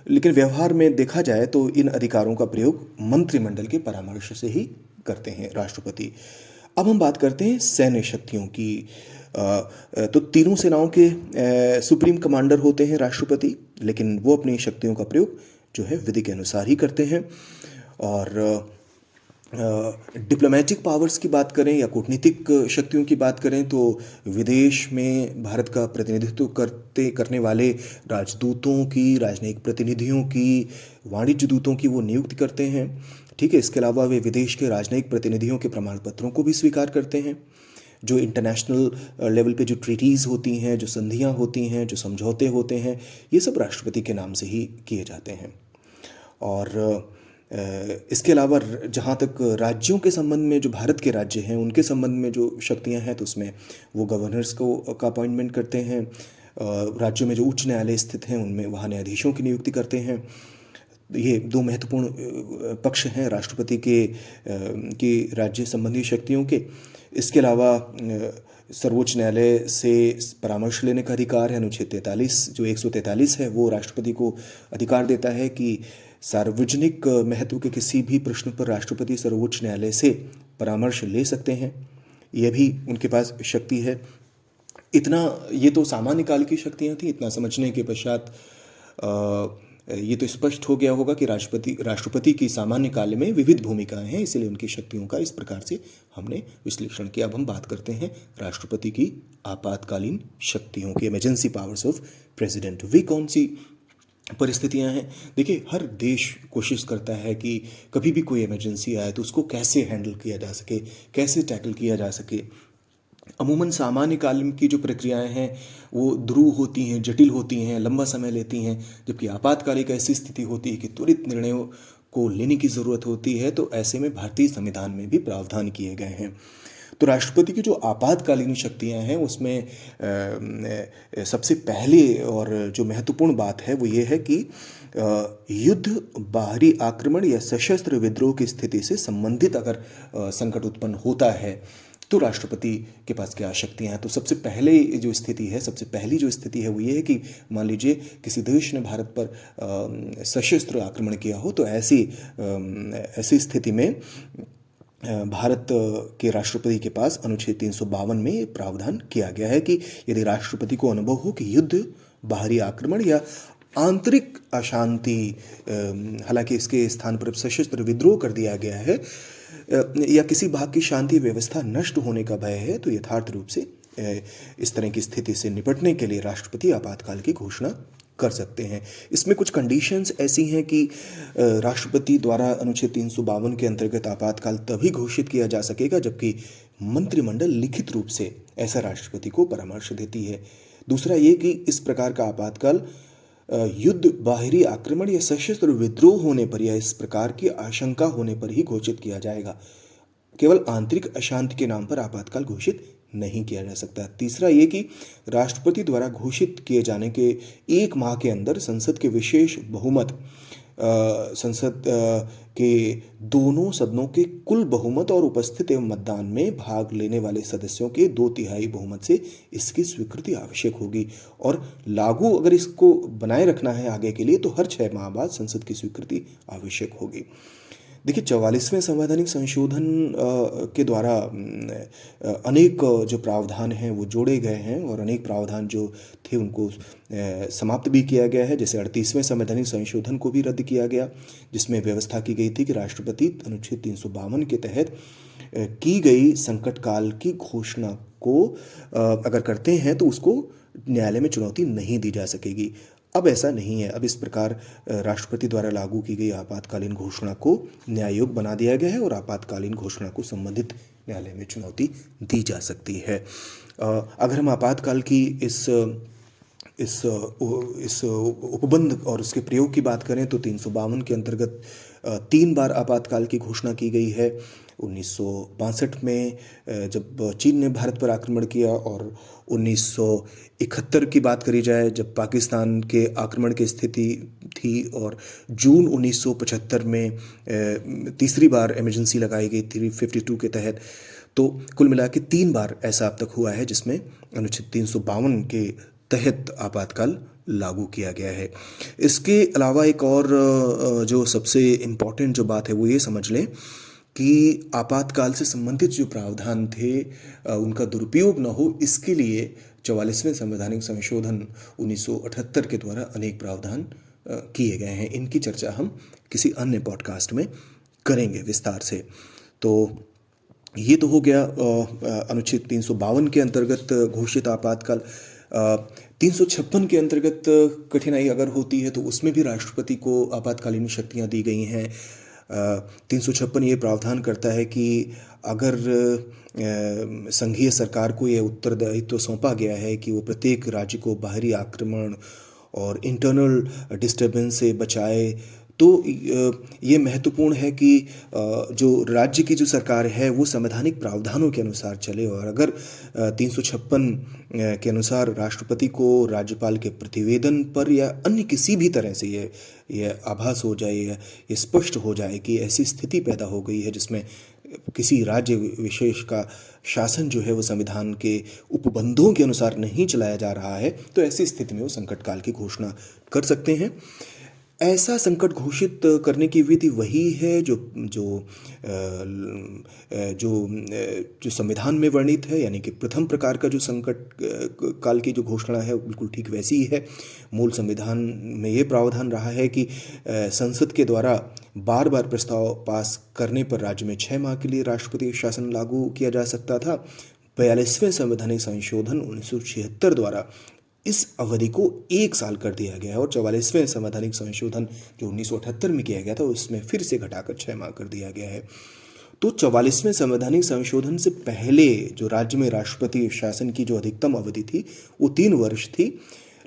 लेकिन व्यवहार में देखा जाए तो इन अधिकारों का प्रयोग मंत्रिमंडल के परामर्श से ही करते हैं राष्ट्रपति। अब हम बात करते हैं सैन्य शक्तियों की। तो तीनों सेनाओं के सुप्रीम कमांडर होते हैं राष्ट्रपति, लेकिन वो अपनी शक्तियों का प्रयोग जो है विधि के अनुसार ही करते हैं। और डिप्लोमेटिक पावर्स की बात करें या कूटनीतिक शक्तियों की बात करें तो विदेश में भारत का प्रतिनिधित्व करने वाले राजदूतों की, राजनयिक प्रतिनिधियों की, वाणिज्य दूतों की वो नियुक्ति करते हैं। ठीक है। इसके अलावा वे विदेश के राजनयिक प्रतिनिधियों के प्रमाण पत्रों को भी स्वीकार करते हैं। जो इंटरनेशनल लेवल पे जो ट्रीटीज़ होती हैं, जो संधियां होती हैं, जो समझौते होते हैं, ये सब राष्ट्रपति के नाम से ही किए जाते हैं। और इसके अलावा जहाँ तक राज्यों के संबंध में, जो भारत के राज्य हैं उनके संबंध में जो शक्तियाँ हैं, तो उसमें वो गवर्नर्स का अपॉइंटमेंट करते हैं। राज्यों में जो उच्च न्यायालय स्थित हैं उनमें वहाँ न्यायाधीशों की नियुक्ति करते हैं। ये दो महत्वपूर्ण पक्ष हैं राष्ट्रपति के राज्य संबंधी शक्तियों के। इसके अलावा सर्वोच्च न्यायालय से परामर्श लेने का अधिकार है। अनुच्छेद 43 जो 143 है वो राष्ट्रपति को अधिकार देता है कि सार्वजनिक महत्व के किसी भी प्रश्न पर राष्ट्रपति सर्वोच्च न्यायालय से परामर्श ले सकते हैं। यह भी उनके पास शक्ति है। इतना, ये तो सामान्य काल की शक्तियाँ थी। इतना समझने के पश्चात ये तो स्पष्ट हो गया होगा कि राष्ट्रपति की सामान्य काल में विविध भूमिकाएं हैं, इसलिए उनकी शक्तियों का इस प्रकार से हमने विश्लेषण किया। अब हम बात करते हैं राष्ट्रपति की आपातकालीन शक्तियों की, इमरजेंसी पावर्स ऑफ प्रेसिडेंट। वे कौन सी परिस्थितियां हैं? देखिए, हर देश कोशिश करता है कि कभी भी कोई इमरजेंसी आए तो उसको कैसे हैंडल किया जा सके, कैसे टैकल किया जा सके। अमूमन सामान्य काल की जो प्रक्रियाएं हैं वो ध्रुव होती हैं, जटिल होती हैं, लंबा समय लेती हैं, जबकि आपातकालिक ऐसी स्थिति होती है कि त्वरित निर्णयों को लेने की ज़रूरत होती है। तो ऐसे में भारतीय संविधान में भी प्रावधान किए गए हैं। तो राष्ट्रपति की जो आपातकालीन शक्तियां हैं उसमें सबसे पहले और जो महत्वपूर्ण बात है वो ये है कि युद्ध, बाहरी आक्रमण या सशस्त्र विद्रोह की स्थिति से संबंधित अगर संकट उत्पन्न होता है तो राष्ट्रपति के पास क्या शक्तियां हैं। तो सबसे पहली जो स्थिति है वो ये है कि मान लीजिए किसी देश ने भारत पर सशस्त्र आक्रमण किया हो, तो ऐसी स्थिति में भारत के राष्ट्रपति के पास अनुच्छेद 352 में प्रावधान किया गया है कि यदि राष्ट्रपति को अनुभव हो कि युद्ध, बाहरी आक्रमण या आंतरिक अशांति, हालांकि इसके स्थान पर सशस्त्र विद्रोह कर दिया गया है, या किसी भाग की शांति व्यवस्था नष्ट होने का भय है, तो यथार्थ रूप से इस तरह की स्थिति से निपटने के लिए राष्ट्रपति आपातकाल की घोषणा कर सकते हैं। इसमें कुछ कंडीशंस ऐसी हैं कि राष्ट्रपति द्वारा अनुच्छेद 352 के अंतर्गत आपातकाल तभी घोषित किया जा सकेगा जबकि मंत्रिमंडल लिखित रूप से ऐसा राष्ट्रपति को परामर्श देती है। दूसरा ये कि इस प्रकार का आपातकाल युद्ध, बाहरी आक्रमण या सशस्त्र विद्रोह होने पर या इस प्रकार की आशंका होने पर ही घोषित किया जाएगा। केवल आंतरिक अशांति के नाम पर आपातकाल घोषित नहीं किया जा सकता। तीसरा ये कि राष्ट्रपति द्वारा घोषित किए जाने के 1 माह के अंदर संसद के विशेष बहुमत संसद के दोनों सदनों के कुल बहुमत और उपस्थित एवं मतदान में भाग लेने वाले सदस्यों के 2/3 बहुमत से इसकी स्वीकृति आवश्यक होगी। और लागू अगर इसको बनाए रखना है आगे के लिए तो हर 6 माह बाद संसद की स्वीकृति आवश्यक होगी। देखिए, 44वें संवैधानिक संशोधन के द्वारा अनेक जो प्रावधान हैं वो जोड़े गए हैं और अनेक प्रावधान जो थे उनको समाप्त भी किया गया है। जैसे 38वें संवैधानिक संशोधन को भी रद्द किया गया, जिसमें व्यवस्था की गई थी कि राष्ट्रपति अनुच्छेद 352 के तहत की गई संकट काल की घोषणा को अगर करते हैं तो उसको न्यायालय में चुनौती नहीं दी जा सकेगी। अब ऐसा नहीं है। अब इस प्रकार राष्ट्रपति द्वारा लागू की गई आपातकालीन घोषणा को न्याय योग्य बना दिया गया है और आपातकालीन घोषणा को संबंधित न्यायालय में चुनौती दी जा सकती है। अगर हम आपातकाल की इस उपबंध और उसके प्रयोग की बात करें तो 352 के अंतर्गत 3 बार आपातकाल की घोषणा की गई है। 1962 में जब चीन ने भारत पर आक्रमण किया, और 1971 की बात करी जाए जब पाकिस्तान के आक्रमण की स्थिति थी, और जून 1975 में तीसरी बार इमरजेंसी लगाई गई 352 के तहत। तो कुल मिला के 3 बार ऐसा अब तक हुआ है जिसमें अनुच्छेद 352 के तहत आपातकाल लागू किया गया है। इसके अलावा एक और जो सबसे इम्पॉर्टेंट जो बात है वो ये समझ लें कि आपातकाल से संबंधित जो प्रावधान थे उनका दुरुपयोग न हो, इसके लिए 44वें संवैधानिक संशोधन 1978 के द्वारा अनेक प्रावधान किए गए हैं। इनकी चर्चा हम किसी अन्य पॉडकास्ट में करेंगे विस्तार से। तो ये तो हो गया अनुच्छेद 352 के अंतर्गत घोषित आपातकाल। 356 के अंतर्गत कठिनाई अगर होती है तो उसमें भी राष्ट्रपति को आपातकालीन शक्तियां दी गई हैं। 356 ये प्रावधान करता है कि अगर संघीय सरकार को यह उत्तरदायित्व सौंपा गया है कि वो प्रत्येक राज्य को बाहरी आक्रमण और इंटरनल डिस्टर्बेंस से बचाए, तो ये महत्वपूर्ण है कि जो राज्य की जो सरकार है वो संवैधानिक प्रावधानों के अनुसार चले। और अगर 356 के अनुसार राष्ट्रपति को राज्यपाल के प्रतिवेदन पर या अन्य किसी भी तरह से ये आभास हो जाए या ये स्पष्ट हो जाए कि ऐसी स्थिति पैदा हो गई है जिसमें किसी राज्य विशेष का शासन जो है वो संविधान के उपबंधों के अनुसार नहीं चलाया जा रहा है, तो ऐसी स्थिति में वो संकट काल की घोषणा कर सकते हैं। ऐसा संकट घोषित करने की विधि वही है जो संविधान में वर्णित है, यानी कि प्रथम प्रकार का जो संकट काल की जो घोषणा है बिल्कुल ठीक वैसी ही है। मूल संविधान में ये प्रावधान रहा है कि संसद के द्वारा बार बार प्रस्ताव पास करने पर राज्य में 6 माह के लिए राष्ट्रपति शासन लागू किया जा सकता था। 42वें संवैधानिक संशोधन 1976 द्वारा इस अवधि को 1 साल कर दिया गया है, और 44वें संवैधानिक संशोधन जो 1978 में किया गया था उसमें फिर से घटाकर 6 माह कर दिया गया है। तो 44वें संवैधानिक संशोधन से पहले जो राज्य में राष्ट्रपति शासन की जो अधिकतम अवधि थी वो 3 वर्ष थी,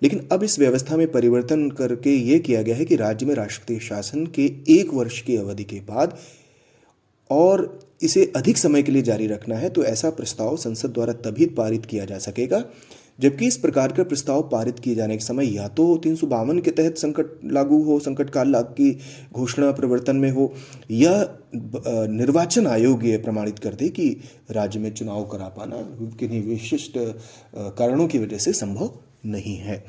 लेकिन अब इस व्यवस्था में परिवर्तन करके ये किया गया है कि राज्य में राष्ट्रपति शासन के 1 वर्ष की अवधि के बाद और इसे अधिक समय के लिए जारी रखना है तो ऐसा प्रस्ताव संसद द्वारा तभी पारित किया जा सकेगा जबकि इस प्रकार का प्रस्ताव पारित किए जाने के समय या तो 352 के तहत संकट लागू हो, संकट काल लागू की घोषणा प्रवर्तन में हो, या निर्वाचन आयोग ये प्रमाणित कर दे कि राज्य में चुनाव करा पाना किन्हीं विशिष्ट कारणों की वजह से संभव नहीं है।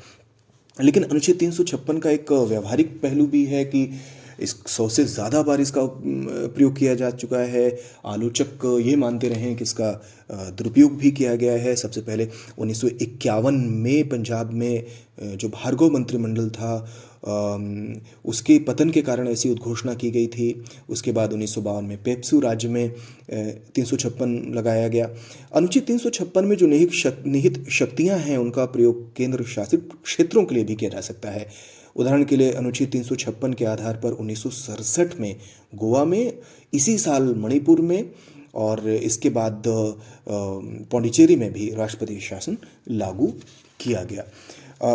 लेकिन अनुच्छेद 356 का एक व्यावहारिक पहलू भी है कि इस 100 से ज़्यादा बार इसका प्रयोग किया जा चुका है। आलोचक ये मानते रहे हैं कि इसका दुरुपयोग भी किया गया है। सबसे पहले 1951 में पंजाब में जो भार्गव मंत्रिमंडल था उसके पतन के कारण ऐसी उद्घोषणा की गई थी। उसके बाद 1952 में पेप्सू राज्य में 356 लगाया गया। अनुच्छेद 356 में जो निहित शक्तियां हैं उनका प्रयोग केंद्र शासित क्षेत्रों के लिए भी किया जा सकता है। उदाहरण के लिए अनुच्छेद 356 के आधार पर 1967 में गोवा में, इसी साल मणिपुर में और इसके बाद पौंडीचेरी में भी राष्ट्रपति शासन लागू किया गया।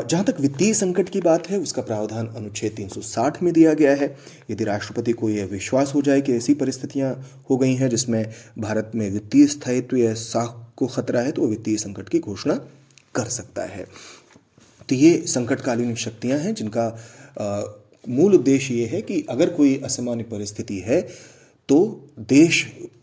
जहाँ तक वित्तीय संकट की बात है उसका प्रावधान अनुच्छेद 360 में दिया गया है। यदि राष्ट्रपति को यह विश्वास हो जाए कि ऐसी परिस्थितियाँ हो गई हैं जिसमें भारत में वित्तीय स्थायित्व या साख को खतरा है तो वो वित्तीय संकट की घोषणा कर सकता है। तो ये संकटकालीन शक्तियां हैं जिनका मूल उद्देश्य ये है कि अगर कोई असामान्य परिस्थिति है तो देश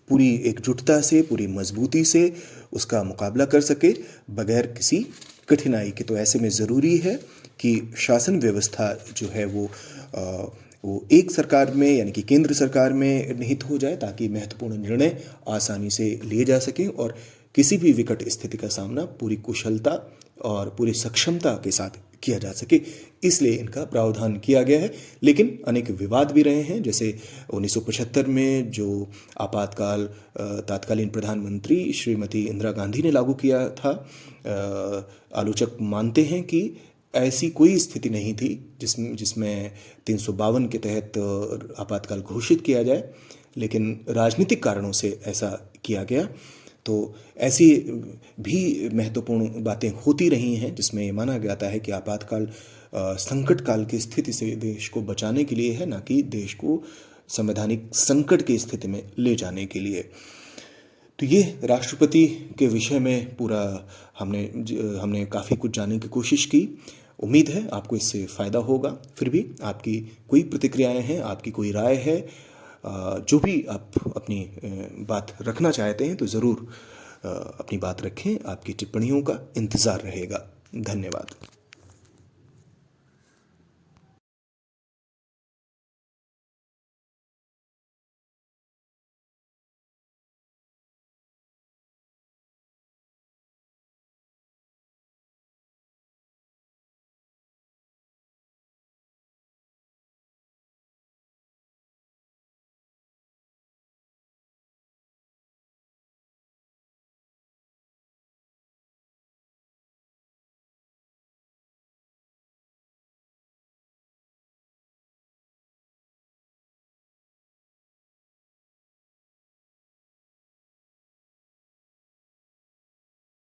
पूरी एकजुटता से, पूरी मजबूती से उसका मुकाबला कर सके बगैर किसी कठिनाई के। तो ऐसे में ज़रूरी है कि शासन व्यवस्था जो है वो एक सरकार में यानी कि केंद्र सरकार में निहित हो जाए, ताकि महत्वपूर्ण निर्णय आसानी से लिए जा सकें और किसी भी विकट स्थिति का सामना पूरी कुशलता और पूरी सक्षमता के साथ किया जा सके, इसलिए इनका प्रावधान किया गया है। लेकिन अनेक विवाद भी रहे हैं, जैसे 1975 में जो आपातकाल तत्कालीन प्रधानमंत्री श्रीमती इंदिरा गांधी ने लागू किया था, आलोचक मानते हैं कि ऐसी कोई स्थिति नहीं थी जिसमें 352 के तहत आपातकाल घोषित किया जाए, लेकिन राजनीतिक कारणों से ऐसा किया गया। तो ऐसी भी महत्वपूर्ण बातें होती रही हैं जिसमें माना जाता है कि आपातकाल संकट काल की स्थिति से देश को बचाने के लिए है, ना कि देश को संवैधानिक संकट की स्थिति में ले जाने के लिए। तो ये राष्ट्रपति के विषय में पूरा हमने काफ़ी कुछ जानने की कोशिश की। उम्मीद है आपको इससे फ़ायदा होगा। फिर भी आपकी कोई प्रतिक्रियाएं हैं, आपकी कोई राय है, जो भी आप अपनी बात रखना चाहते हैं तो ज़रूर अपनी बात रखें। आपकी टिप्पणियों का इंतज़ार रहेगा। धन्यवाद।